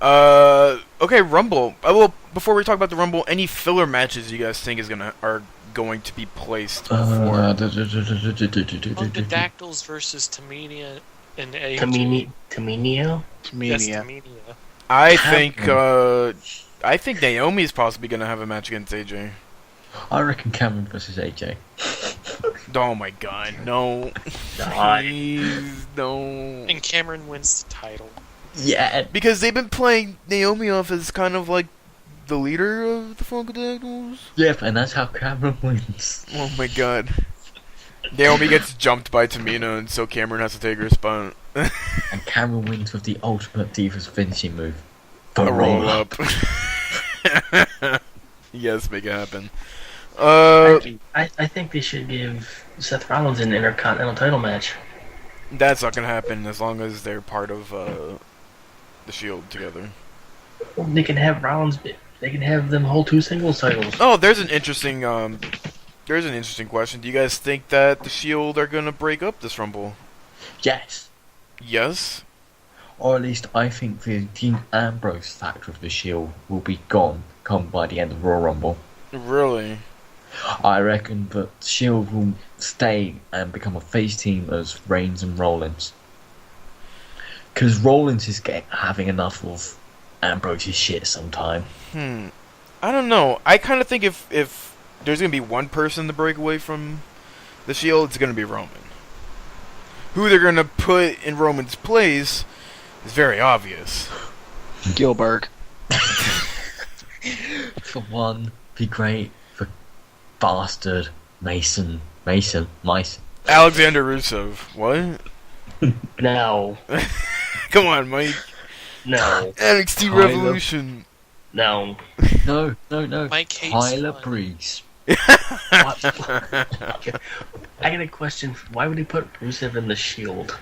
Okay, Rumble. Well, before we talk about the Rumble, any filler matches you guys think are going to be placed before? The Dactyls versus Tamina and AJ. Taminio? Yes, Media. Tamina. I think Naomi's possibly gonna have a match against AJ. I reckon Cameron versus AJ. Oh my god, no. God. Please, no. And Cameron wins the title. Yeah. Because they've been playing Naomi off as kind of like the leader of the Funkadactyls. Yep, and that's how Cameron wins. Oh my god. Naomi gets jumped by Tamina, and so Cameron has to take her spot. And Cameron wins with the ultimate Divas finishing move. A roll up. Yes, make it happen. I think they should give Seth Rollins an Intercontinental title match. That's not gonna happen as long as they're part of the Shield together. Well, they can have Rollins. They can have them hold 2 singles titles. Oh, there's an interesting question. Do you guys think that the Shield are gonna break up this Rumble? Yes. Yes. Or at least I think the Dean Ambrose factor of the Shield will be gone come by the end of Royal Rumble. Really? I reckon that Shield will stay and become a face team as Reigns and Rollins. Because Rollins is having enough of Ambrose's shit sometime. I don't know. I kind of think if there's gonna be one person to break away from the Shield, it's gonna be Roman. Who they're gonna put in Roman's place is very obvious. Gilbert. For one, be great for Bastard, Mason. Alexander Rusev. What? No, Come on, Mike. no, NXT Tyler. Revolution. no. No. Mike hates Tyler fun. Breeze. I got a question. Why would he put Rusev in the Shield?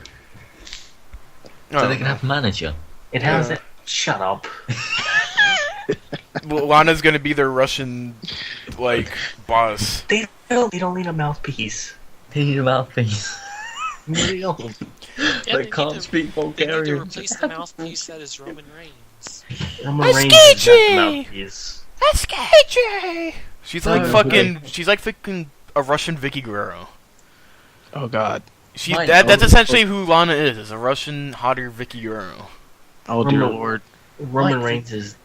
So they can have manager. It has that. Shut up. Well, Lana's gonna be their Russian, boss. They don't need a mouthpiece. They need a mouthpiece. They don't. Yeah, They can't speak They need to Bulgarian. replace the mouthpiece that is Roman Reigns. Roman Reigns is not the mouthpiece. She's No, like no, fucking. She's like fucking a Russian Vicky Guerrero. Oh God. That's essentially who Lana is a Russian hotter Vicky Guerrero. Oh dear Roman- Lord. Roman Reigns is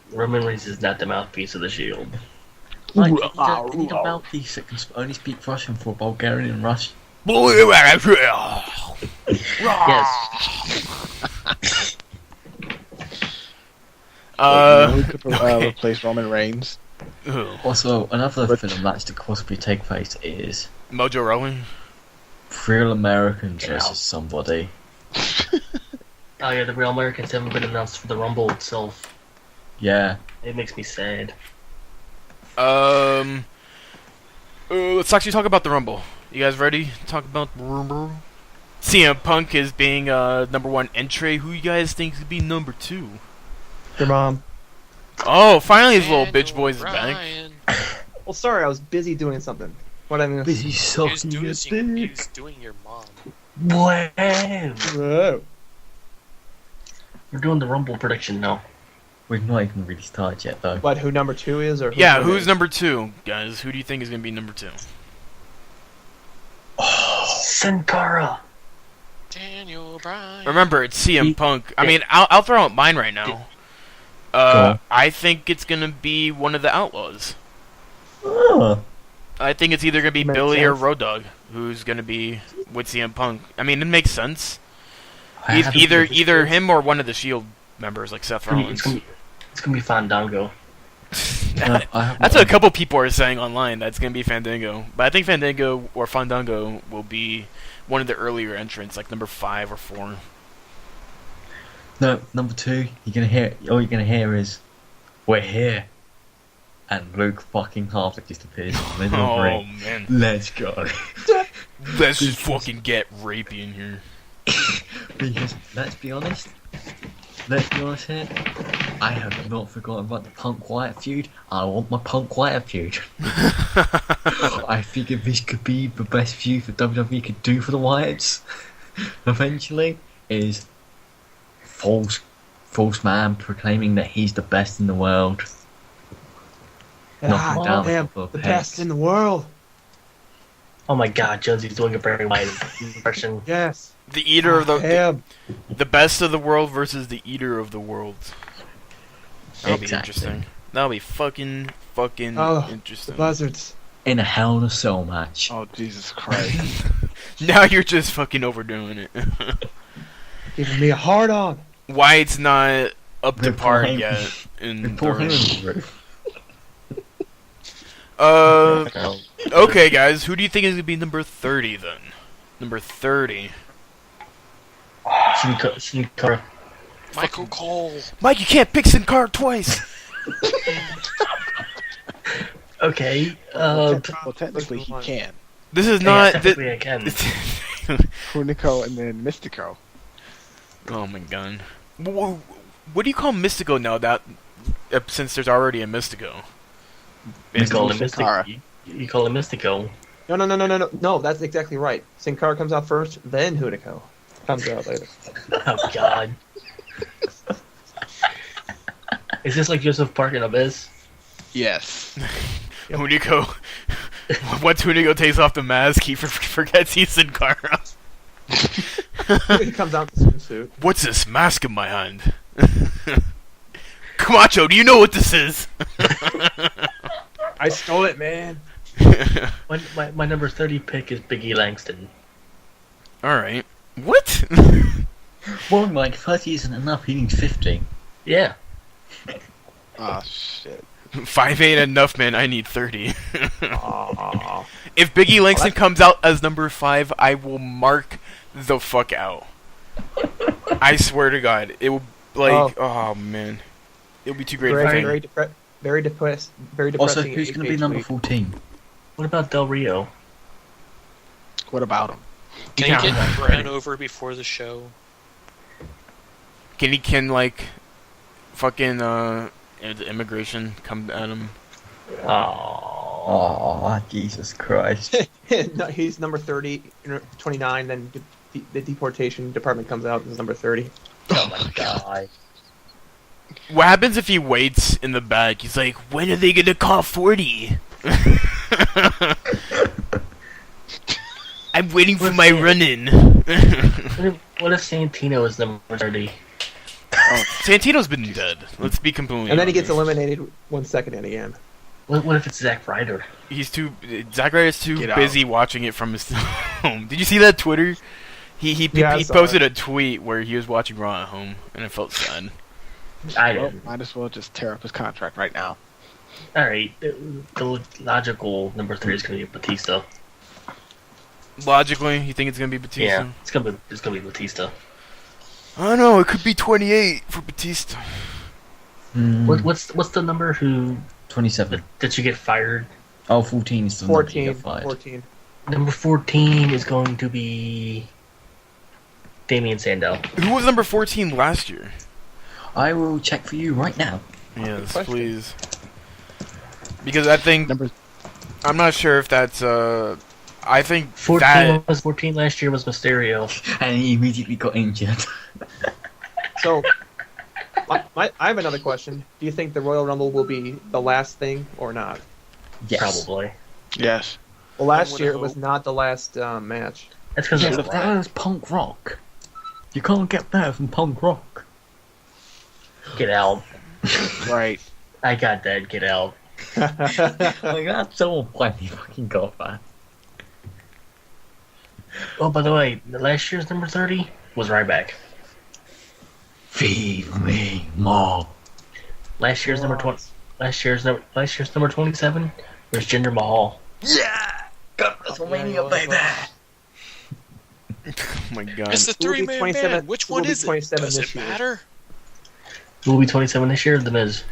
not the mouthpiece of the Shield. Like, you don't need a mouthpiece that can only speak Russian for Bulgarian and Russian. Yes. You know who could Okay. replace Roman Reigns? Ooh. Also, another film match that could possibly take place is Mojo Rawley. Real Americans Get out. versus somebody. Oh yeah, the Real Americans haven't been announced for the Rumble itself. Yeah. It makes me sad. Let's actually talk about the Rumble. You guys ready to talk about the Rumble? CM Punk is being number 1 entry. Who you guys think could be number 2? Your mom. Oh, finally his little bitch boy is back. Ryan. Well, sorry, I was busy doing something. What I mean? Busy He sucking was your doing, he dick. was doing your mom. Wow. Whoa. We're doing the Rumble prediction now. We've not even really started yet, though. What? Who number 2 is, or Yeah, number who's eight? number 2, guys? Who do you think is gonna be number 2? Sin Cara. Daniel Bryan. Remember, it's CM He- Punk. I mean, I'll throw out mine right now. Go on. I think it's gonna be one of the Outlaws. Oh. I think it's either gonna be Makes Billy or sense. Road Dogg who's gonna be with CM Punk. I mean, it makes sense. I haven't Either really- either him or one of the Shield members, like Seth Rollins. It's gonna be Fandango. No, I haven't- That's what a couple people are saying online. That's gonna be Fandango, but I think Fandango or Fandango will be one of the earlier entrants, like number 5 or 4. No, number 2. You're gonna hear. All you're gonna hear is, "We're here," and Luke fucking Harper just appears in the middle of the Oh ring. man, Let's go. let's just fucking get rapey in here. Because let's be honest here. I have not forgotten about the Punk Wyatt feud. I want my Punk Wyatt feud. I figured this could be the best feud that WWE could do for the Wyatts. Eventually, is false man proclaiming that he's the best in the world. Knocking down a couple of the pegs. best in the world. Oh my God, Jonesy's doing a Barry White impression. Yes. The eater of Him. the best of the world versus the eater of the world. That'll be Exactly. interesting. That'll be fucking Oh, The interesting. buzzards. In a Hell in a Cell match. Oh Jesus Christ! Now you're just fucking overdoing it. Giving me a hard on. Why it's not up to They par pull him- yet in They pull him the- in the roof. Okay, guys, who do you think is gonna be number 30 then? Number 30. Sin Cara. Michael Cole. Mike, you can't pick Sin Cara twice. Okay. Well, technically he can. This is Yeah, not. technically I can. Hunico and then Mystico. Oh my god. What do you call Mystico now? That since there's already a Mystico. You call him Sin Cara. Mystico. You call him Mystico. No, that's exactly right. Sin Cara comes out first, then Hunico comes out later. Oh God. Is this like Joseph Park and Abyss? Yes. Hunico. Once Hunico takes off the mask, he forgets he's Sin Cara. He comes out in the suit. What's this mask in my hand? Camacho, do you know what this is? I stole it, man. My number 30 pick is Biggie Langston. Alright. What? Well, like 30 isn't enough. He needs 50. Yeah. Oh shit. 5 ain't enough, man. I need 30. Aw. If Biggie Langston comes out as number 5, I will mark the fuck out. I swear to God, it will oh man, it'll be too great. Very depressed. Very depressing. Also, who's going to be number week. 14? What about Del Rio? What about him? Can Yeah. he get ran over before the show? Can like fucking immigration come at him? Oh. Oh, Jesus Christ. No, he's number 30, 29, then the deportation department comes out and is number 30. Oh my God. What happens if he waits in the back? He's like, when are they gonna call 40? I'm waiting for my run-in. What if Santino is number 30? Santino's been dead. Let's be completely And then he gets honest. eliminated 1 second in again. What if it's Zack Ryder? Zack Ryder's too Get out. busy watching it from his home. Did you see that Twitter? He Yeah, I saw posted it. a tweet where he was watching Raw at home, and it felt sad. I Well, didn't. might as well just tear up his contract right now. Alright, the logical number 3 is going to be Batista. Logically, you think it's gonna be Batista? Yeah, it's gonna be Batista. I don't know. It could be 28 for Batista. What's the number 27. that you get fired? Oh, 14 is the number you 14. get fired. 14. Number 14 is going to be Damien Sandow. Who was number 14 last year? I will check for you right now. Yes, question. please. Because I think I'm not sure if that's I think 14 last year was Mysterio. And he immediately got injured. So, I have another question. Do you think the Royal Rumble will be the last thing or not? Yes. Probably. Yes. Well, last would year it was hope. not the last match. That's because Yeah, it's but that was punk rock. You can't get better than punk rock. Get out. Right. I got that. Get out. Like, that's so funny. Fucking got that. Oh, by the way, the last year's number 30 was Ryback. Feed me more. Last year's number 20. Last year's number 27 was Jinder Mahal. Yeah! Got WrestleMania, Yeah, baby! Oh my god. It's the Who will be 3-man 27 band. Which who will one be is it? 27 Does this it year? matter? Who will be 27 this year? The Miz.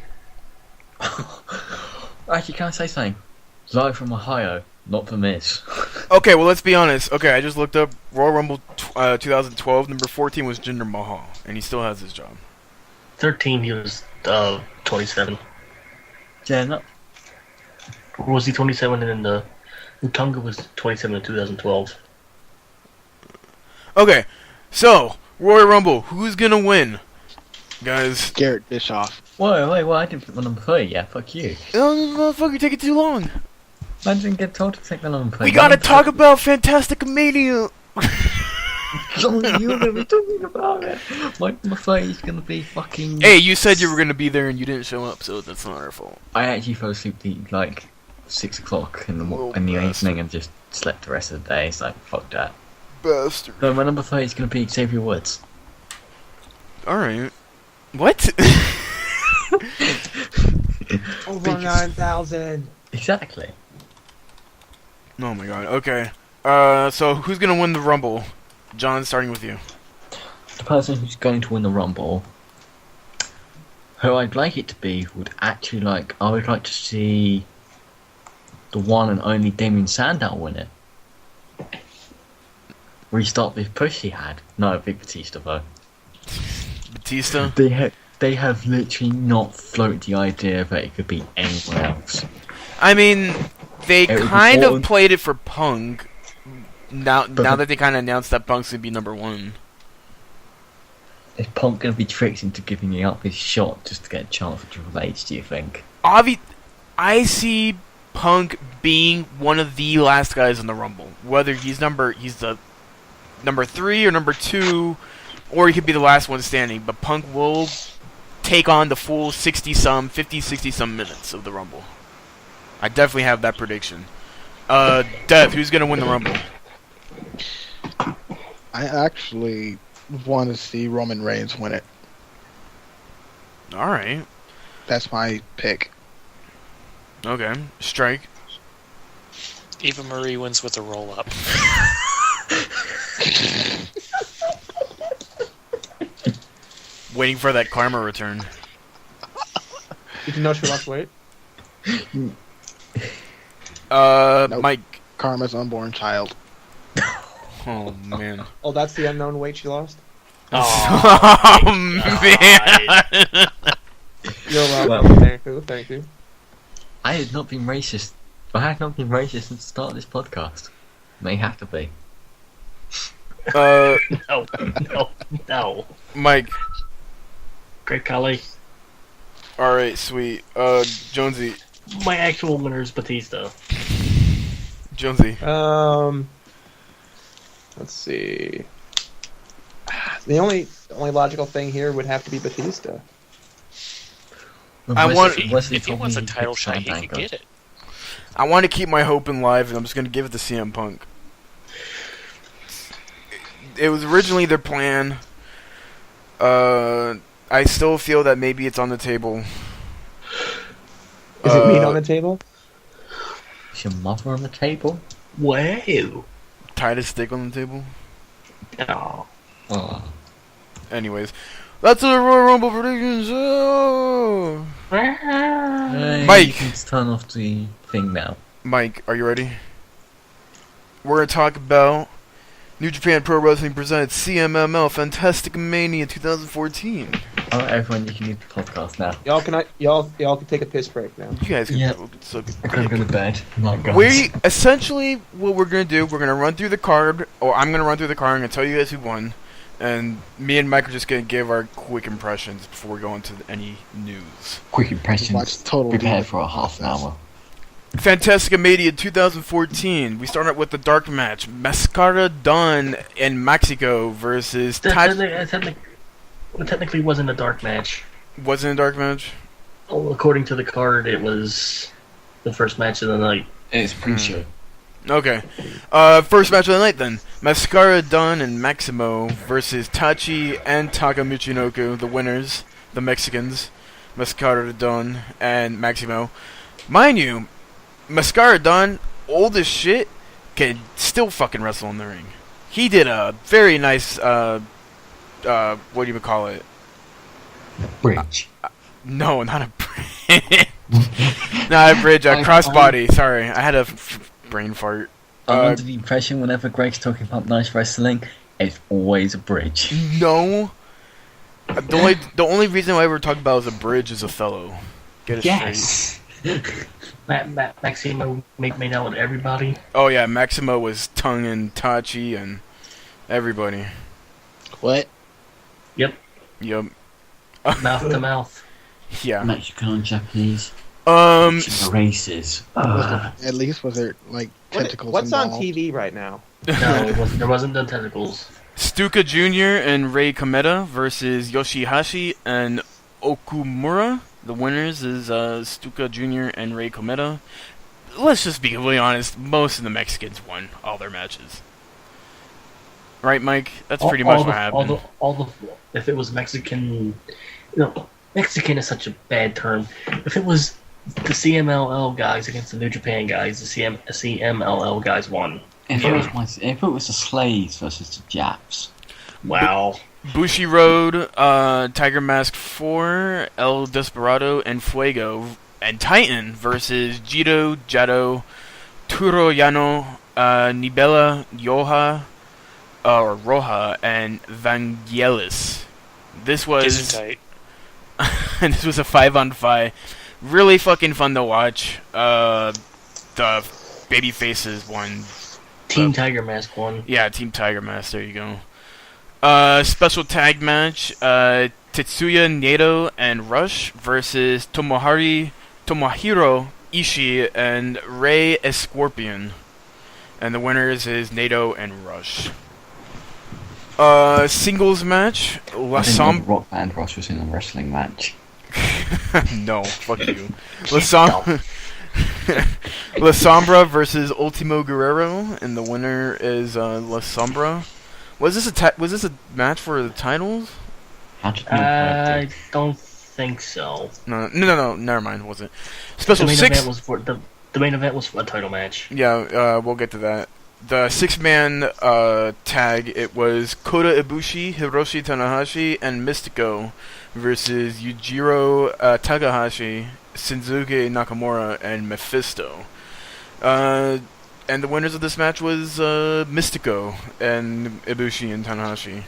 Actually, can I say something? Live from Ohio, not The Miz. Okay, well, let's be honest. Okay, I just looked up Royal Rumble 2012. Number 14 was Jinder Mahal, and he still has his job. 13, he was 27. Yeah, no. Or was he 27 and then Utunga was 27 in 2012? Okay, so, Royal Rumble, who's gonna win? Guys. Garrett Bischoff. Wait, I didn't pick my number 3 yet, fuck you. Oh, motherfucker, you're taking too long. I didn't get told to take my number 3. We gotta talk about Fantasticamania. You're gonna be talking about it. My number 3 is gonna be fucking... Hey, you said you were gonna be there and you didn't show up, so that's not our fault. I actually fell asleep at like 6 o'clock in the Oh, evening bastard. and just slept the rest of the day, so fuck that. Bastard. So my number 3 is gonna be Xavier Woods. Alright. What? Over 9,000. Exactly. Oh my god, okay. So who's gonna win the Rumble? John, starting with you. The person who's going to win the Rumble, who I'd like it to be, I would like to see the one and only Damien Sandow win it. Restart this push he had. No, Big Batista though. Batista? They have literally not floated the idea that it could be anyone else. I mean, they It would be kind of Orton. played it for Punk. Now But- that they kind of announced that Punk's gonna be number 1. Is Punk going to be tricked into giving up his shot just to get a chance for Triple H, do you think? I see Punk being one of the last guys in the Rumble. Whether he's the number 3 or number 2, or he could be the last one standing. But Punk will take on the full 50-60-some minutes of the Rumble. I definitely have that prediction. Death, who's gonna win the Rumble? I actually want to see Roman Reigns win it. Alright. That's my pick. Okay. Strike. Eva Marie wins with a roll-up. Waiting for that karma return. Did you know she lost weight? Nope. Mike. Karma's unborn child. Oh, man. Oh, that's the unknown weight she lost? Oh, man. You're welcome. Well- Thank you. I had not been racist. I have not been racist since the start of this podcast. May have to be. No. Mike. Great Khali. Alright, sweet. Jonesy. My actual winner is Batista. Jonesy. Let's see. The only logical thing here would have to be Batista. I want- If he wants a title shot, he could get it. I want to keep my hope alive, and I'm just going to give it to CM Punk. It was originally their plan. I still feel that maybe it's on the table. Is it meat on the table? Is your mother on the table? Wow. Titus stick on the table? Oh. Oh. Anyways. That's the Royal Rumble predictions. Oh. Hey, Mike. you can turn off the thing now. Mike, are you ready? We're going to talk about New Japan Pro Wrestling presented CMLL Fantasicamania 2014. Alright, everyone, you can leave the podcast now. Y'all can take a piss break now. You guys can Yeah. so I'm going to go to bed. Night, guys. We essentially what we're gonna do. We're gonna run through the card, or I'm gonna run through the card. I'm gonna tell you guys who won, and me and Mike are just gonna give our quick impressions before we go into any news. Quick Watch impressions. Total Prepare Divas for a half an hour. Fantasicamania 2014. We started with the dark match: Mascara Don in Mexico versus Technically wasn't a dark match. Wasn't a dark match. Well, according to the card, it was the first match of the night. It's pre-show. Okay. First match of the night then. Mascara Don and Maximo versus Tachi and Taka Michinoku, the winners, the Mexicans. Mascara Don and Maximo. Mind you, Mascara Don, old as shit, can still fucking wrestle in the ring. He did a very nice, what do you call it? Bridge. No, not a bridge. Not a bridge, a crossbody. Sorry, I had a brain fart. I'm under the impression whenever Greg's talking about nice wrestling, it's always a bridge. No. The only reason why we're talking about is a bridge is Othello. Get it straight. Yes. Maximo made out with everybody. Oh yeah, Maximo was tonguing Tachi and everybody. What? Yup. Mouth to mouth. Yeah. Mexican and Japanese. Races. At least was there like tentacles What's involved? on TV right now? No, there wasn't the tentacles. Stuka Jr. and Rei Kometa versus Yoshihashi and Okumura. The winners is Stuka Jr. and Rei Kometa. Let's just be completely honest, most of the Mexicans won all their matches. Right, Mike? That's pretty much what happened. If it was Mexican, Mexican is such a bad term. If it was the CMLL guys against the New Japan guys, the CMLL guys won. If it was the slaves versus the Japs. Wow. Bushi Road, Tiger Mask 4, El Desperado, and Fuego, and Titan versus Jito, Jado, Turoyano, Nibela, Roja, and Vangelis. This was tight. this was a 5-on-5. Really fucking fun to watch. The baby faces won. Team Tiger Mask won. Yeah, Team Tiger Mask. There you go. Special tag match: Tetsuya Naito and Rush versus Tomohiro Ishii and Rey Escorpion, and the winners is Naito and Rush. Singles match: La I didn't know Sombra. the Rock Band Rush was in a wrestling match. No, fuck you. La Sombra versus Ultimo Guerrero, and the winner is La Sombra. Was this a match for the titles? I don't think so. No, never mind. It wasn't. Special The main six. event was for the main event was for a title match. Yeah, we'll get to that. The 6-man tag. It was Kota Ibushi, Hiroshi Tanahashi, and Mystico versus Yujiro Takahashi, Shinsuke Nakamura, and Mephisto. And the winners of this match was Mystico and Ibushi and Tanahashi.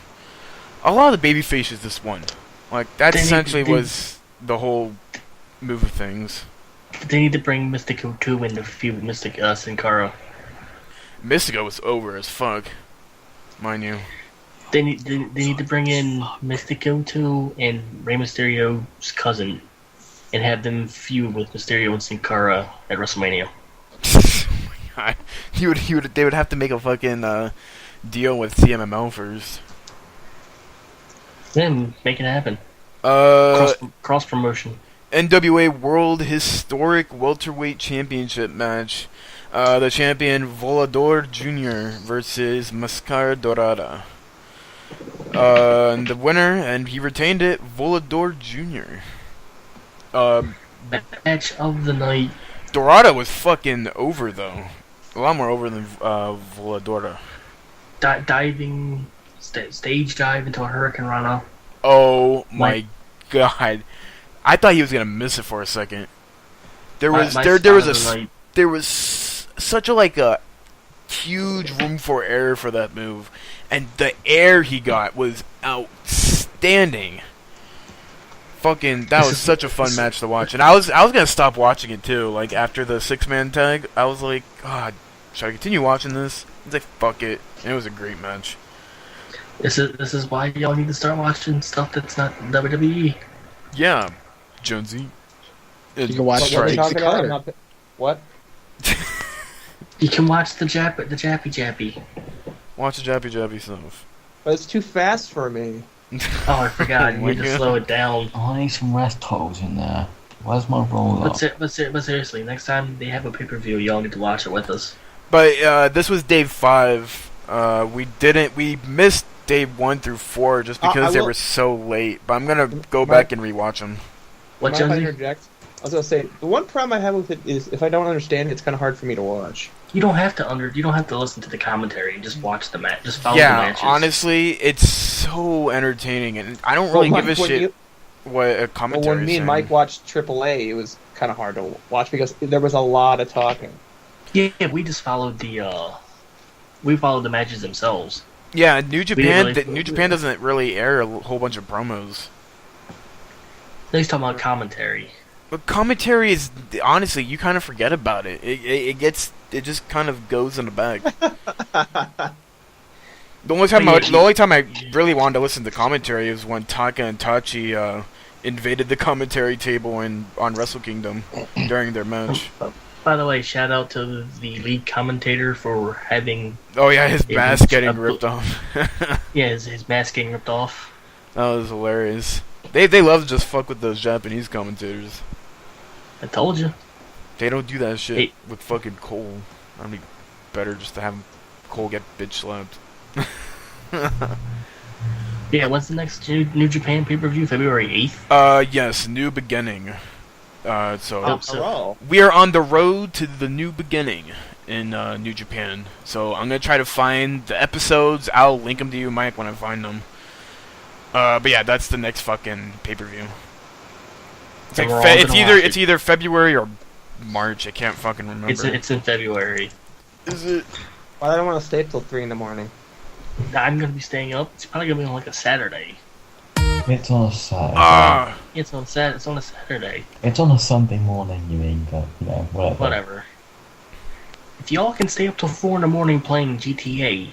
A lot of the baby faces this won. Like that essentially was the whole move of things. They need to bring Mystico 2 in to feud with Sin Cara. Mystico was over as fuck, mind you. They need to bring in Mystico 2 and Rey Mysterio's cousin, and have them feud with Mysterio and Sin Cara at WrestleMania. They would have to make a fucking deal with CMML first. Then make it happen. Cross promotion. NWA World Historic Welterweight Championship match. The champion Volador Jr. versus Mascara Dorada. And the winner, and he retained it, Volador Jr. Match of the night. Dorada was fucking over though. A lot more over than Voladora. Diving, stage dive into a Hurricane Rana. Oh my god! I thought he was gonna miss it for a second. There was such a huge room for error for that move, and the air he got was outstanding. Fucking, that was such a fun match to watch, and I was gonna stop watching it too. Like after the 6-man tag, I was like, God, should I continue watching this? I was like, fuck it, and it was a great match. This is why y'all need to start watching stuff that's not WWE. Yeah, Jonesy. You can watch What are we Dixie talking about? Carter. I'm not- What? You can watch the Jappy. Watch the Jappy stuff. But it's too fast for me. Oh, I forgot. Oh You my need to God. slow it down. Oh, I need some rest totals in there. Where's my roll up? But seriously, next time they have a pay-per-view, y'all need to watch it with us. But this was day 5. We missed day 1 through 4 just because they will- were so late. But I'm gonna go back and rewatch them. What, Mind if I Jonesy? interject? I was gonna say the one problem I have with it is if I don't understand, it's kind of hard for me to watch. You don't have to You don't have to listen to the commentary. Just watch the match. Just follow the Yeah, matches. honestly, it's so entertaining, and I don't really give a shit what a commentary Well, when me and Mike watched AAA, it was kind of hard to watch because there was a lot of talking. Yeah, we just followed the matches themselves. Yeah, New Japan. really- New Japan doesn't really air a whole bunch of promos. He's talking about commentary. But commentary is honestly, you kind of forget about it. It just kind of goes in the bag. The only time I really wanted to listen to commentary was when Taka and Tachi invaded the commentary table on Wrestle Kingdom during their match. By the way, shout out to the lead commentator for having Oh yeah, his mask getting ripped off. his mask getting ripped off. That was hilarious. They love to just fuck with those Japanese commentators. I told you. They don't do that shit Hey. with fucking Cole. I mean, better just to have Cole get bitch slapped. Yeah, when's the next New Japan pay-per-view? February 8th? Yes, New Beginning. So so- we are on the road to the new beginning in New Japan. So I'm gonna try to find the episodes. I'll link them to you, Mike, when I find them. But yeah, that's the next fucking pay-per-view. It's, And like we're all it's gonna either watch it's it. either February or March. I can't fucking remember. It's in February. Is it? Well, I don't want to stay up till 3 in the morning. I'm gonna be staying up. It's probably gonna be on like a Saturday. It's on a Saturday. Ah, It's on a Saturday. It's on a Sunday morning, you mean, but, whatever. Whatever. If y'all can stay up till 4 in the morning playing GTA,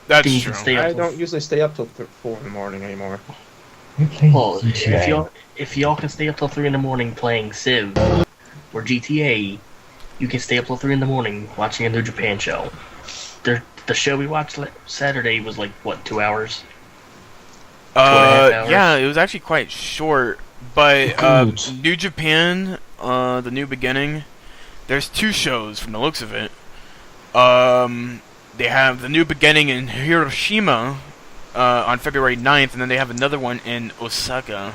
that's then you true. can stay up. I till- don't usually stay up till 4 in the morning anymore. Who plays Well, GTA? if y'all can stay up till 3 in the morning playing Civ or GTA, you can stay up till 3 in the morning watching a New Japan show. The show we watched Saturday was like what, 2 hours? 2.5 hours? Yeah, it was actually quite short, but Good. New Japan, the New Beginning. There's 2 shows from the looks of it. They have the New Beginning in Hiroshima on February 9th, and then they have another one in Osaka.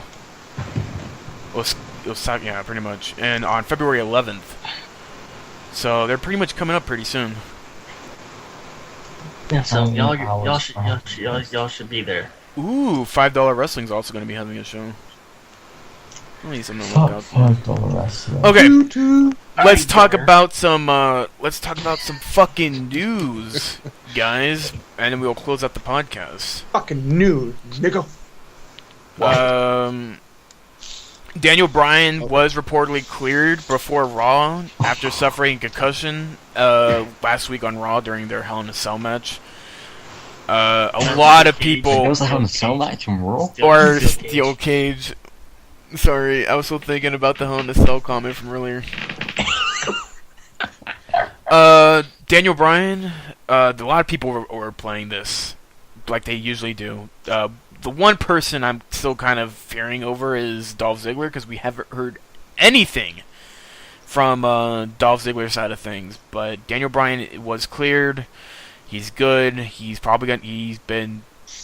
Osaka, yeah, pretty much, and on February 11th. So they're pretty much coming up pretty soon. Yeah, so How many hours? y'all should be there. Ooh, $5 Wrestling's also going to be having a show. I need something to look out for. $5 wrestling. Okay, let's talk Alright, about some fucking news, guys, and then we'll close out the podcast. Fucking new, nigga. Daniel Bryan was reportedly cleared before Raw after suffering a concussion last week on Raw during their Hell in a Cell match. A lot of There people, was a Hell in a Cell match on Raw? or Steel Cage. Steel Cage. Sorry, I was still thinking about the Hell in a Cell comment from earlier. Daniel Bryan, a lot of people were playing this like they usually do. The one person I'm still kind of fearing over is Dolph Ziggler, because we haven't heard anything from Dolph Ziggler's side of things. But Daniel Bryan was cleared. He's good. He's been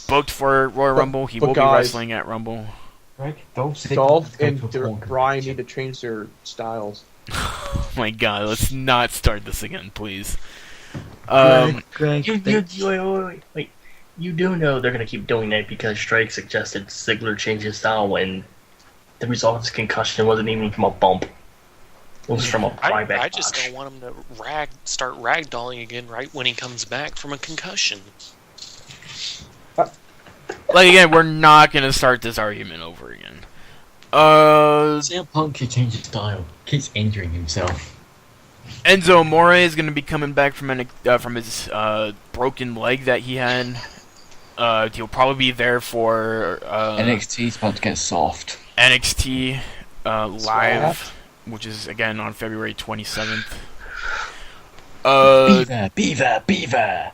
booked for Royal Rumble. He but will be guys- wrestling at Rumble. Right? Dolph and Brian need to change their styles. Oh my god, let's not start this again, please. Greg, Wait. You do know they're gonna keep doing that because Strike suggested Ziggler change his style when the result of his concussion wasn't even from a bump. It was from a flyback. I just botch. don't want him to start ragdolling again right when he comes back from a concussion. Like, again, we're not gonna start this argument over again. CM Punk could change his style. Keeps injuring himself. Enzo Amore is gonna be coming back from his broken leg that he had. He'll probably be there for NXT's about to get soft. NXT Live, which is again on February 27th. Beaver!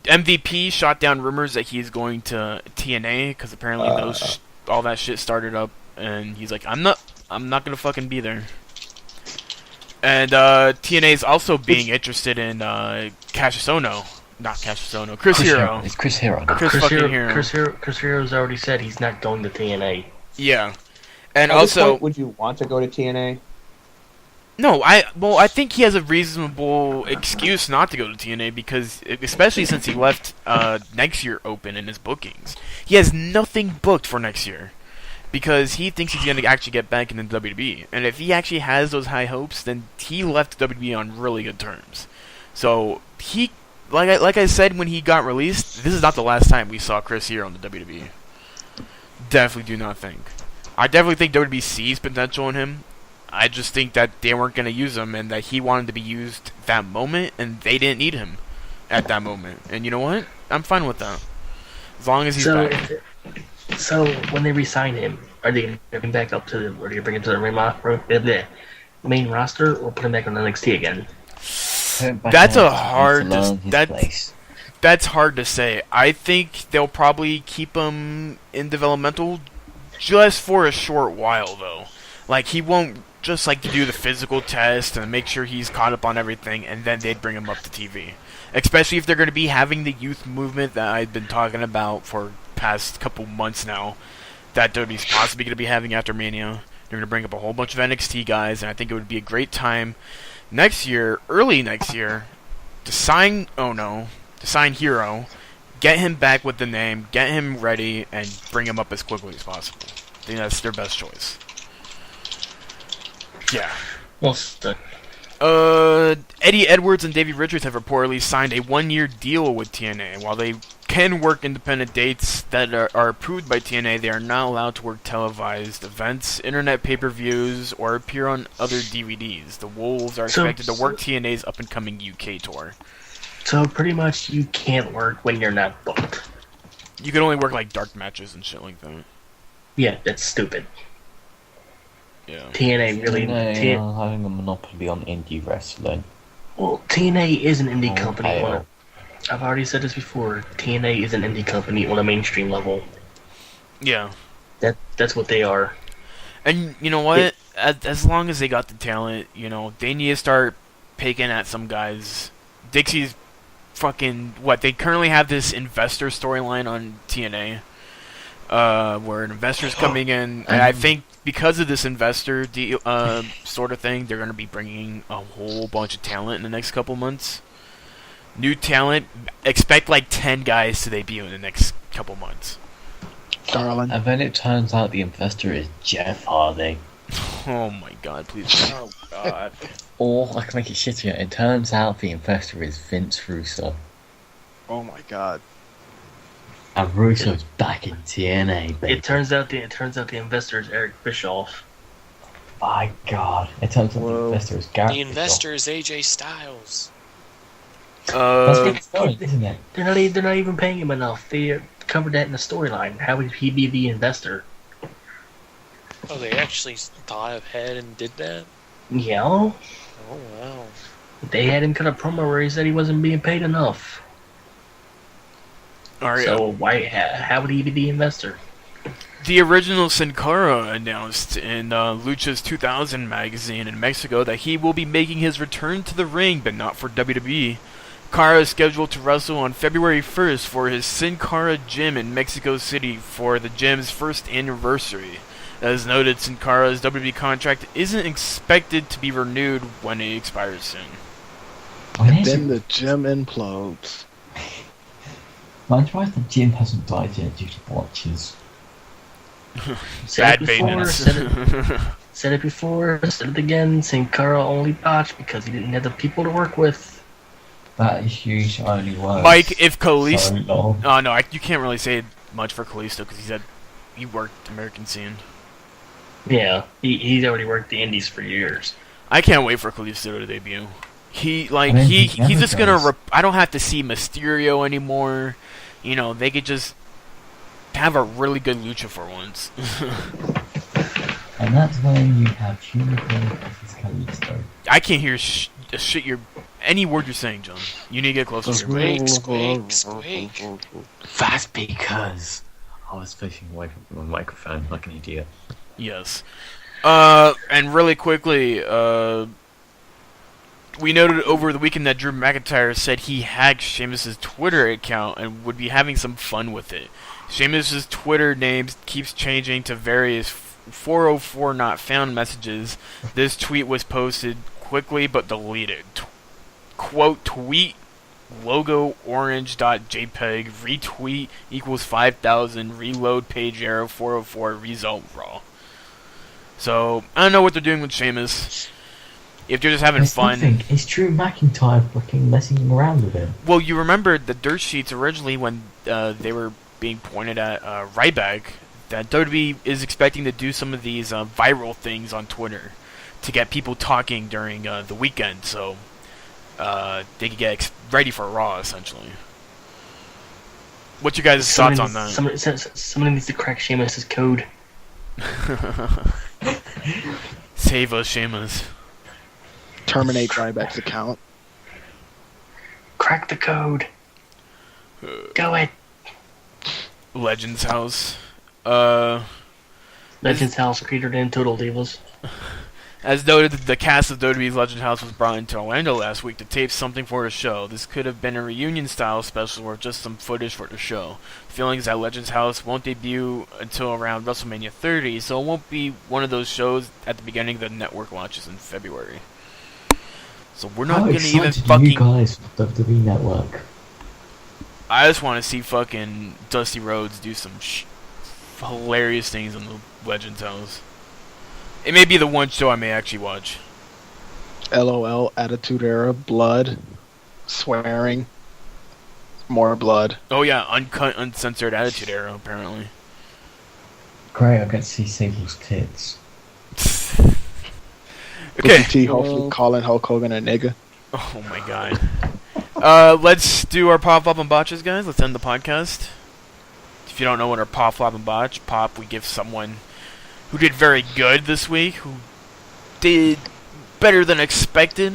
MVP shot down rumors that he's going to TNA because apparently all that shit started up, and he's like, I'm not gonna fucking be there. And TNA is also being interested in Chris Hero. It's Chris Hero. Chris fucking Hero. Chris Hero's already said he's not going to TNA. Yeah, and At this also point, would you want to go to TNA? No, I think he has a reasonable excuse not to go to TNA because, especially since he left next year open in his bookings, he has nothing booked for next year because he thinks he's going to actually get back into WWE. And if he actually has those high hopes, then he left WWE on really good terms. So he, like I said when he got released, this is not the last time we saw Chris here on the WWE. Definitely do not think. I definitely think WWE sees potential in him. I just think that they weren't going to use him and that he wanted to be used that moment and they didn't need him at that moment. And you know what? I'm fine with that. As long as he's back. So when they re-sign him, are they going to bring him back up to or do you bring him to the main roster or put him back on NXT again? That's a hard... That's hard to say. I think they'll probably keep him in developmental just for a short while, though. Like, he won't just like to do the physical test and make sure he's caught up on everything, and then they'd bring him up to TV. Especially if they're going to be having the youth movement that I've been talking about for past couple months now, that WWE's possibly going to be having after Mania. They're going to bring up a whole bunch of NXT guys, and I think it would be a great time next year, early next year, to sign Hero, get him back with the name, get him ready, and bring him up as quickly as possible. I think that's their best choice. Yeah. Well done. Eddie Edwards and Davey Richards have reportedly signed a 1-year deal with TNA. While they can work independent dates that are approved by TNA, they are not allowed to work televised events, internet pay-per-views, or appear on other DVDs. The Wolves are expected to work TNA's up-and-coming UK tour. So pretty much you can't work when you're not booked. You can only work like dark matches and shit like that. Yeah, that's stupid. Yeah. TNA really... TNA are having a monopoly on indie wrestling. Well, TNA is an indie company. Pale. I've already said this before. TNA is an indie company on a mainstream level. Yeah. That's what they are. And you know what? As long as they got the talent, you know, they need to start picking at some guys. Dixie's fucking... What? They currently have this investor storyline on TNA. Where an investor's coming in, and I think because of this investor deal, sort of thing, they're going to be bringing a whole bunch of talent in the next couple months. New talent. Expect like 10 guys to debut in the next couple months. Darling. And then it turns out the investor is Jeff Hardy. Oh my god, please. Oh god. Or, I can make it shittier, it turns out the investor is Vince Russo. Oh my god. And Russo's back in TNA, baby. It turns out the investor is Eric Bischoff. My god. It turns out the investor is Garrett The investor is AJ Styles. That's the story, isn't it? They're not even paying him enough. They covered that in the storyline. How would he be the investor? Oh, they actually thought ahead and did that? Yeah. Oh, wow. They had him cut a promo where he said he wasn't being paid enough. So how would he be the investor? The original Sin Cara announced in Lucha's 2000 magazine in Mexico that he will be making his return to the ring, but not for WWE. Cara is scheduled to wrestle on February 1st for his Sin Cara gym in Mexico City for the gym's first anniversary. As noted, Sin Cara's WWE contract isn't expected to be renewed when it expires soon. And then the gym implodes. I'm surprised the gym hasn't died yet due to watches. Bad maintenance. Said it before, said it again. Sin Cara only botched because he didn't have the people to work with. That is huge, only works. Mike, if Kalisto... So long. Oh, no, you can't really say much for Kalisto because he worked American scene. Yeah, he's already worked the indies for years. I can't wait for Kalisto to debut. He's never just gonna... does. I don't have to see Mysterio anymore. You know, they could just have a really good lucha for once. And that's when you have Juniper versus Kalisto. I can't hear shit any word you're saying, John. You need to get closer to your Squeak, squeak, squeak. That's because I was facing away from my microphone like an idiot. Yes. And really quickly, we noted over the weekend that Drew McIntyre said he hacked Sheamus' Twitter account and would be having some fun with it. Sheamus' Twitter name keeps changing to various 404 not found messages. This tweet was posted quickly but deleted. Quote, tweet logo orange.jpg, retweet equals 5,000, reload page error 404, result raw. So, I don't know what they're doing with Sheamus. If you're just having There's fun. nothing. It's Drew McIntyre fucking messing around with him. Well, you remember the dirt sheets originally when they were being pointed at Ryback, that WWE is expecting to do some of these viral things on Twitter to get people talking during the weekend, so they could get ready for Raw, essentially. What's your guys' thoughts on that? Somebody needs to crack Sheamus' code. Save us, Sheamus. Terminate Ryback's account. Crack the code. Go it. Legends House. Legends House, Creator and Total Divas. As noted, the cast of WWE's Legend House was brought into Orlando last week to tape something for the show. This could have been a reunion-style special or just some footage for the show. Feelings that Legends House won't debut until around WrestleMania 30, so it won't be one of those shows at the beginning the network launches in February. So we're not gonna even fucking. You guys, WWE Network. I just want to see fucking Dusty Rhodes do some hilarious things on the Legends House. It may be the one show I may actually watch. LOL, Attitude Era, blood, swearing, more blood. Oh yeah, uncut, uncensored Attitude Era, apparently. Great, I get to see Sable's tits. Okay. Booker T hopefully calling Hulk Hogan a nigga. Oh my god. Let's do our pop, flop, and botches, guys. Let's end the podcast. If you don't know what our pop, flop, and botch, pop, we give someone who did very good this week, who did better than expected.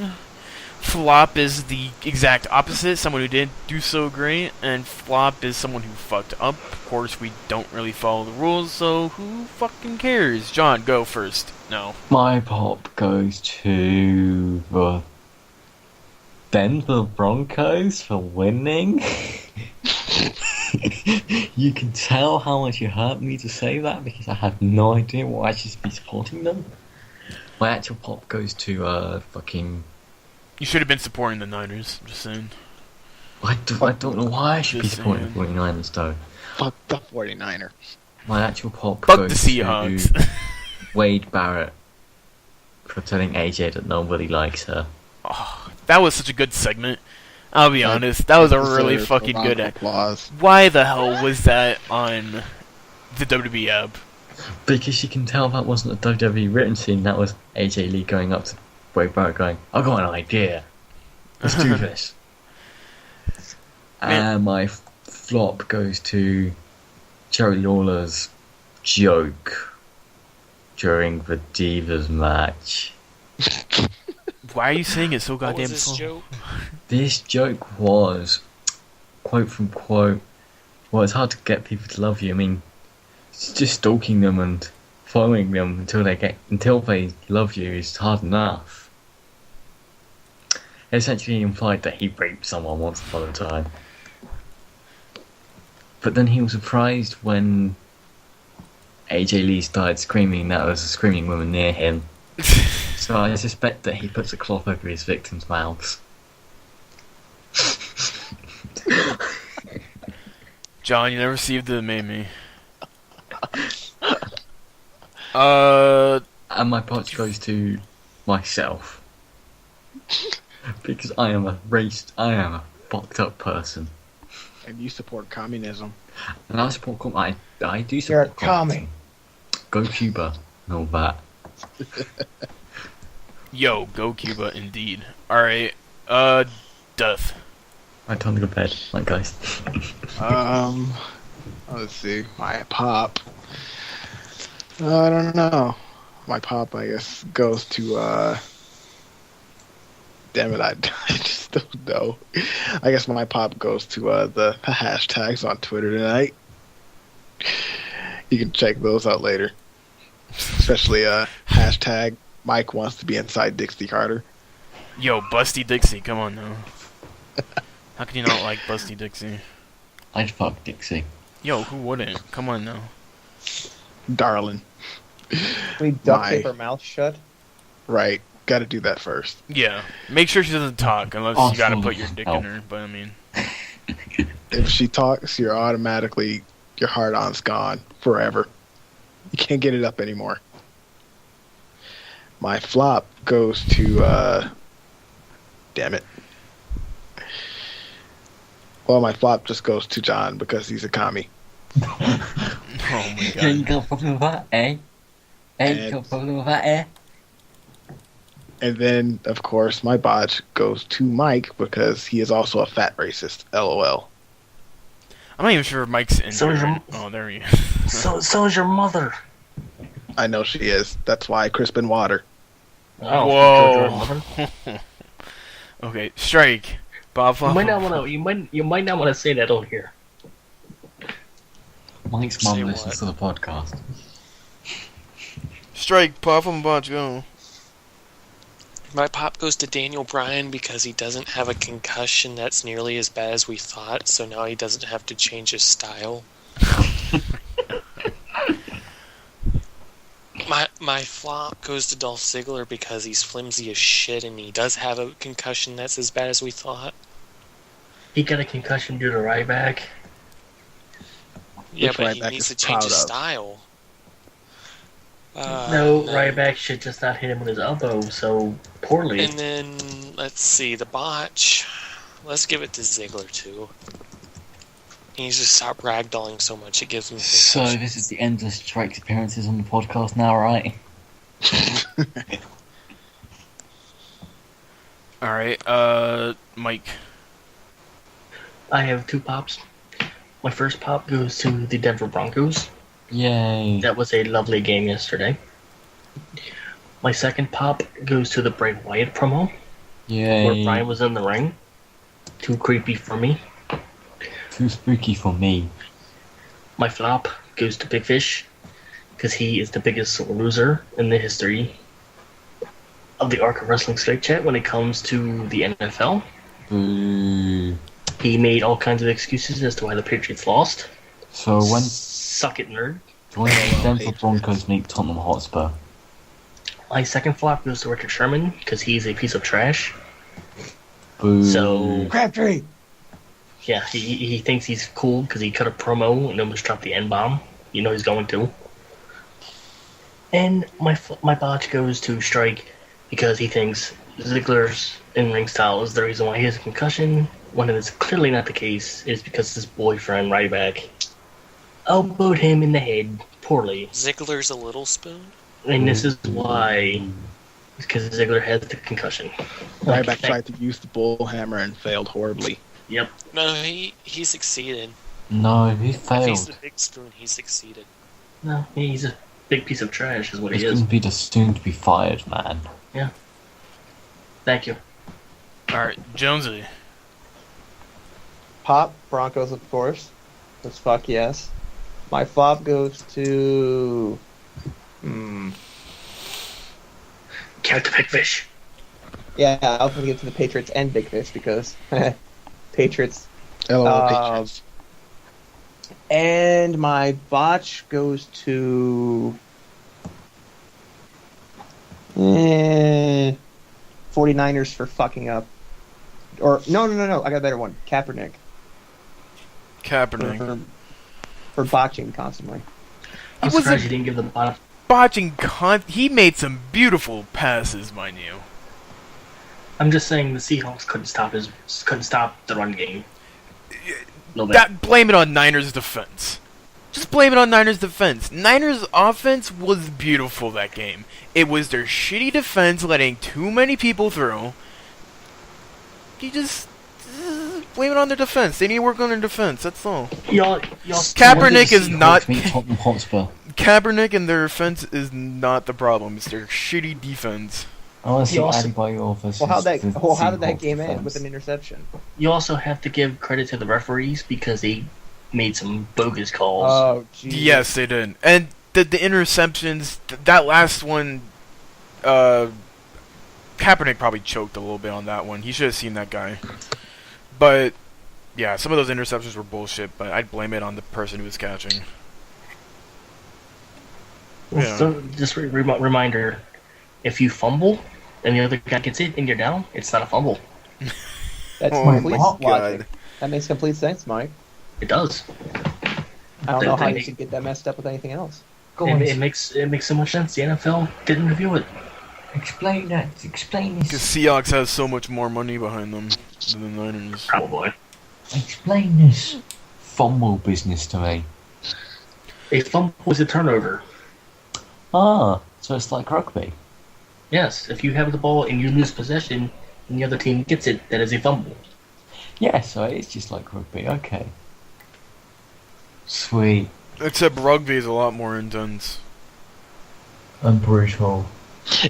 Flop is the exact opposite, someone who didn't do so great, and flop is someone who fucked up. Of course, we don't really follow the rules, so who fucking cares? John, go first. No. My pop goes to the Denver Broncos for winning. You can tell how much it hurt me to say that because I have no idea why I should be supporting them. My actual pop goes to fucking. You should have been supporting the Niners, I'm just saying. I don't know why I should be Just supporting saying. 49ers though. Fuck the 49er. My actual pop Fuck goes the Seahawks. to Wade Barrett for telling AJ that nobody likes her. Oh, that was such a good segment. I'll be honest, that was a really Deserves fucking round good. of applause. Why the hell was that on the WWE app? Because you can tell that wasn't a WWE written scene, that was AJ Lee going up to Wade Barrett going, I've got an idea. Let's do this. And my flop goes to Jerry Lawler's joke during the Divas match. Why are you saying it so What goddamn was this slow? joke? This joke was, quote from quote, well, it's hard to get people to love you. I mean, it's just stalking them and following them until they love you is hard enough. It essentially implied that he raped someone once upon a time. But then he was surprised when AJ Lee started screaming that there was a screaming woman near him. So I suspect that he puts a cloth over his victims' mouths. John, you never received the made me. And my pot goes to myself. Because I am a fucked up person. And you support communism. And I support I do You're a support commie. communism. Go Cuba and all that. Yo, go Cuba, indeed. Alright, Death. Right, time to go to bed. Right, guys. Let's see. My pop. I don't know. My pop, I guess, goes to, damn it, I just don't know. I guess my pop goes to, the hashtags on Twitter tonight. You can check those out later. Especially, hashtag Mike wants to be inside Dixie Carter. Yo, Busty Dixie, come on now. How can you not like Busty Dixie? I'd fuck Dixie. Yo, who wouldn't? Come on now. Darling. We duct My- tape her mouth shut. Right. Got to do that first. Yeah. Make sure she doesn't talk unless you gotta put your dick in her. But I mean, If she talks, you're automatically, your hard-on's gone forever. You can't get it up anymore. My flop goes to, damn it. Well, my flop just goes to John because he's a commie. oh my You god. got a problem with that, eh? You got a problem with that, eh? And then, of course, my botch goes to Mike because he is also a fat racist. LOL. I'm not even sure if Mike's in So is here. your- Oh, there he is. So is your mother. I know she is. That's why Crispin Water. Oh, Whoa. Okay, strike. Bob. You might not want to. You might not want to say that on here. Mike's Say mum listens to the podcast. Strike. Puff and Bunch. Go. My pop goes to Daniel Bryan because he doesn't have a concussion that's nearly as bad as we thought, so now he doesn't have to change his style. My flop goes to Dolph Ziggler because he's flimsy as shit and he does have a concussion that's as bad as we thought. He got a concussion due to Ryback. Yeah, Which but he Ryback needs is to change his proud of. style. No, Ryback should just not hit him with his elbow so poorly. And then, let's see, the botch. Let's give it to Ziggler, too. He needs to stop ragdolling so much, it gives him So concussion. this is the endless strikes appearances on the podcast now, right? Alright, Mike. I have two pops. My first pop goes to the Denver Broncos. Yay. That was a lovely game yesterday. My second pop goes to the Bray Wyatt promo, where Yay. Brian was in the ring. Too creepy for me. Too spooky for me. My flop goes to Big Fish, because he is the biggest loser in the history of the Arc of Wrestling Straight Chat when it comes to the NFL. Boo. He made all kinds of excuses as to why the Patriots lost. So when Suck it, nerd. the Denver Broncos meet Tottenham Hotspur? My second flop goes to Richard Sherman, because he's a piece of trash. Boo. So, Crabtree! yeah, he thinks he's cool because he cut a promo and almost dropped the N-bomb. You know he's going to. And my botch goes to Strike because he thinks Ziggler's in-ring style is the reason why he has a concussion, when it is clearly not the case. It is because his boyfriend, Ryback, elbowed him in the head poorly. Ziggler's a little spoon? And this is why, because Ziggler has the concussion. Ryback tried to use the bull hammer and failed horribly. Yep. No, he succeeded. No, he If he's failed. the big spoon, he succeeded. No, he's a big piece of trash is what He's he is. going to be the soon-to-be fired man. Thank you. Alright, Jonesy. Pop, Broncos, of course. That's fuck yes. My flop goes to... Count the Big Fish. Yeah, I was going to give it to the Patriots and Big Fish because Patriots. LOL Patriots. And my botch goes to 49ers for fucking up. Or no, I got a better one. Kaepernick Kaepernick. for botching constantly. I'm He was surprised a- you didn't give the bottom. He made some beautiful passes, mind you. I'm just saying the Seahawks couldn't stop the run game. No bad. Blame it on Niners defense. Just blame it on Niners defense. Niners offense was beautiful that game. It was their shitty defense letting too many people through. You just blame it on their defense. They need to work on their defense. That's all. Y'all. Kaepernick is not. Meet Tottenham Hotspur. Kaepernick and their offense is not the problem. It's their shitty defense. I want to see You also- Adebayor versus Well, how the did that Seahawks game end defense. with an interception? You also have to give credit to the referees because they made some bogus calls. Oh, jeez. Yes, they did. And the interceptions, that last one, Kaepernick probably choked a little bit on that one. He should have seen that guy. But, yeah, some of those interceptions were bullshit, but I'd blame it on the person who was catching. Well, Yeah. so just reminder: if you fumble, and the other guy gets it, and you're down, it's not a fumble. That's Oh complete my logic. God. That makes complete sense, Mike. It does. I don't know how you They- should get that messed up with anything else. Go It, on, it makes so much sense. The NFL didn't review it. explain that. Explain Because this. Seahawks has so much more money behind them than the Niners. Probably. Explain this fumble business to me. A fumble is a turnover. Ah, so it's like rugby. Yes, if you have the ball and you lose possession, and the other team gets it, that is a fumble. Yeah, so it is just like rugby. Okay. Sweet. Except rugby is a lot more intense. And brutal.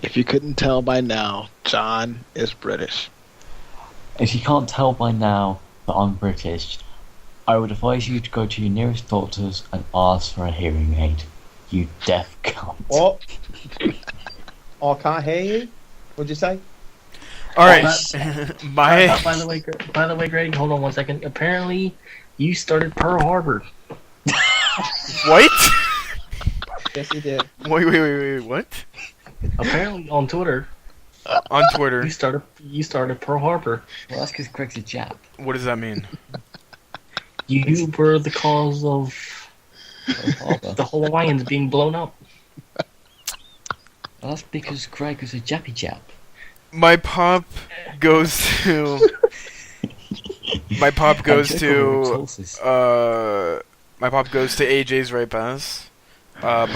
If you couldn't tell by now, John is British. If you can't tell by now that I'm British, I would advise you to go to your nearest doctors and ask for a hearing aid. You deaf cunt. Oh, oh, can't hear you. What'd you say? All right, By my the way, Greg, hold on one second. Apparently, you started Pearl Harbor. what? Yes, you did. Wait, what? Apparently, on Twitter, On Twitter, you started Pearl Harbor. Well, that's because Greg's a Jap. what does that mean? You were the cause of the Hawaiians being blown up. Well, that's because Greg was a Jappy Jap. My pop goes to. My pop goes to. My pop goes to AJ's right pass. I'll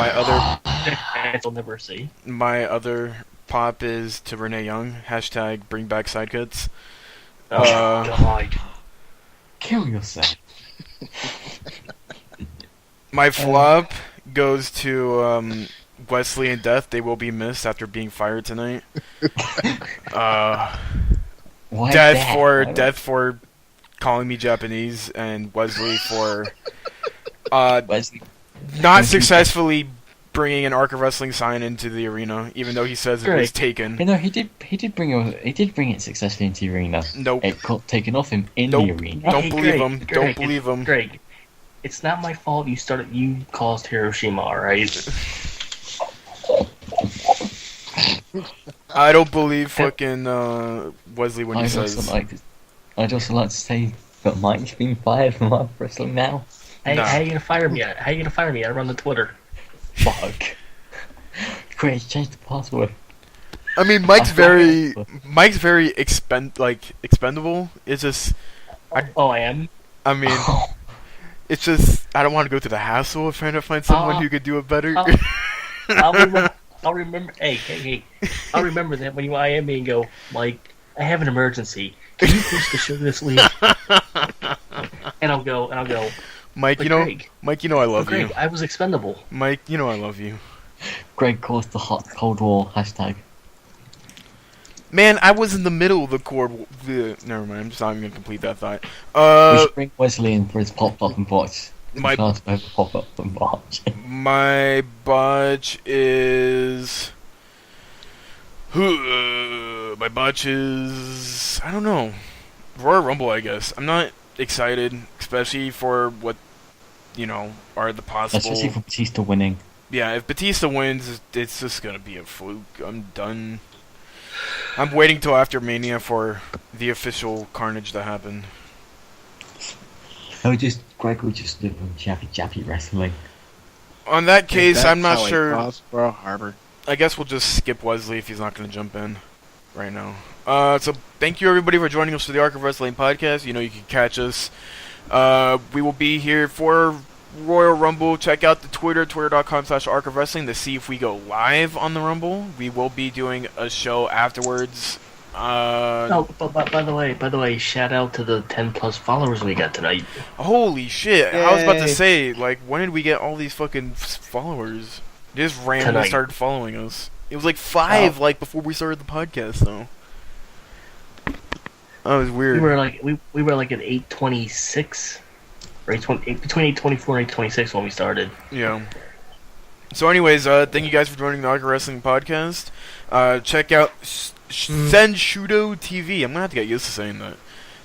never see. My other pop is to Renee Young. Hashtag bring back sidekits. God. Kill yourself. My flop goes to Wesley and Death. They will be missed after being fired tonight. Why Death for calling me Japanese, and Wesley for Wesley. not successfully bringing an Arc of Wrestling sign into the arena, even though he says it was Great. taken. You know, he did bring it successfully into the arena. Nope. It got taken off him in Nope. the arena. Don't Hey, believe Greg, him. Greg, Don't believe him. Greg, it's not my fault you caused Hiroshima, alright? I don't believe fucking Wesley when he I'd also says. like to say that Mike's been fired from Arc Wrestling now. Hey, Nah. how you gonna fire me at? How you gonna fire me? I run the Twitter. Fuck. Great, change the password. I mean, Mike's very expendable. It's just, Oh, I am? I mean, it's just I don't want to go through the hassle of trying to find someone who could do it better. I'll remember. Hey. I'll remember that when you IM me and go, Mike, I have an emergency. Can you push the show this week? And I'll go. Mike, But you know, Greg, Mike, you know I love Greg, you. I was expendable. Mike, you know I love you. Greg caused the hot Cold War hashtag. Man, I was in the middle of the chord. Never mind. I'm just not even gonna complete that thought. We should bring Wesley in for his pop-up and botch. My Pop-up and botch. my botch is. My botch is. I don't know. Royal Rumble, I guess. I'm not excited, especially for what are the possible. Especially for Batista winning. Yeah, if Batista wins, it's just gonna be a fluke. I'm done. I'm waiting till after Mania for the official Carnage to happen. Greg would just live on Jappy wrestling. On that case, That's I'm not how he sure. caused Pearl Harbor. I guess we'll just skip Wesley if he's not going to jump in right now. So thank you everybody for joining us for the Arc of Wrestling podcast. You know you can catch us. We will be here for Royal Rumble. Check out the Twitter, twitter.com/Arc of Wrestling to see if we go live on the Rumble. We will be doing a show afterwards. Oh, but by the way, shout out to the 10+ followers we got tonight. Holy shit! I was about to Yay. say, like, when did we get all these fucking followers? They just randomly Tonight. started following us. It was like 5, like, before we started the podcast, though. That was weird. We were like at 826, or between 824 and 826 when we started. Yeah. So, anyways, thank you guys for joining the Arc of Wrestling podcast. Check out Senshudo TV. I'm gonna have to get used to saying that.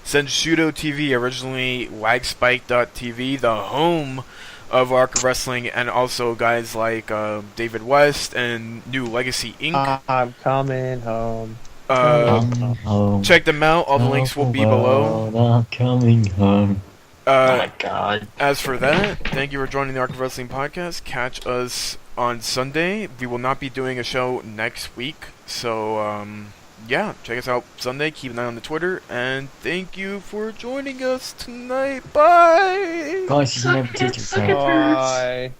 Senshudo TV, originally Lagspike.tv, the home of Arc of Wrestling, and also guys like David West and New Legacy Inc. I'm coming home. I'm home. Check them out. All the links will be below. I'm coming home. Oh my god. As for that, thank you for joining the Arc of Wrestling podcast. Catch us on Sunday. We will not be doing a show next week, so yeah, check us out Sunday. Keep an eye on the Twitter, and thank you for joining us tonight. Bye. Guys, you never did yourself. Bye.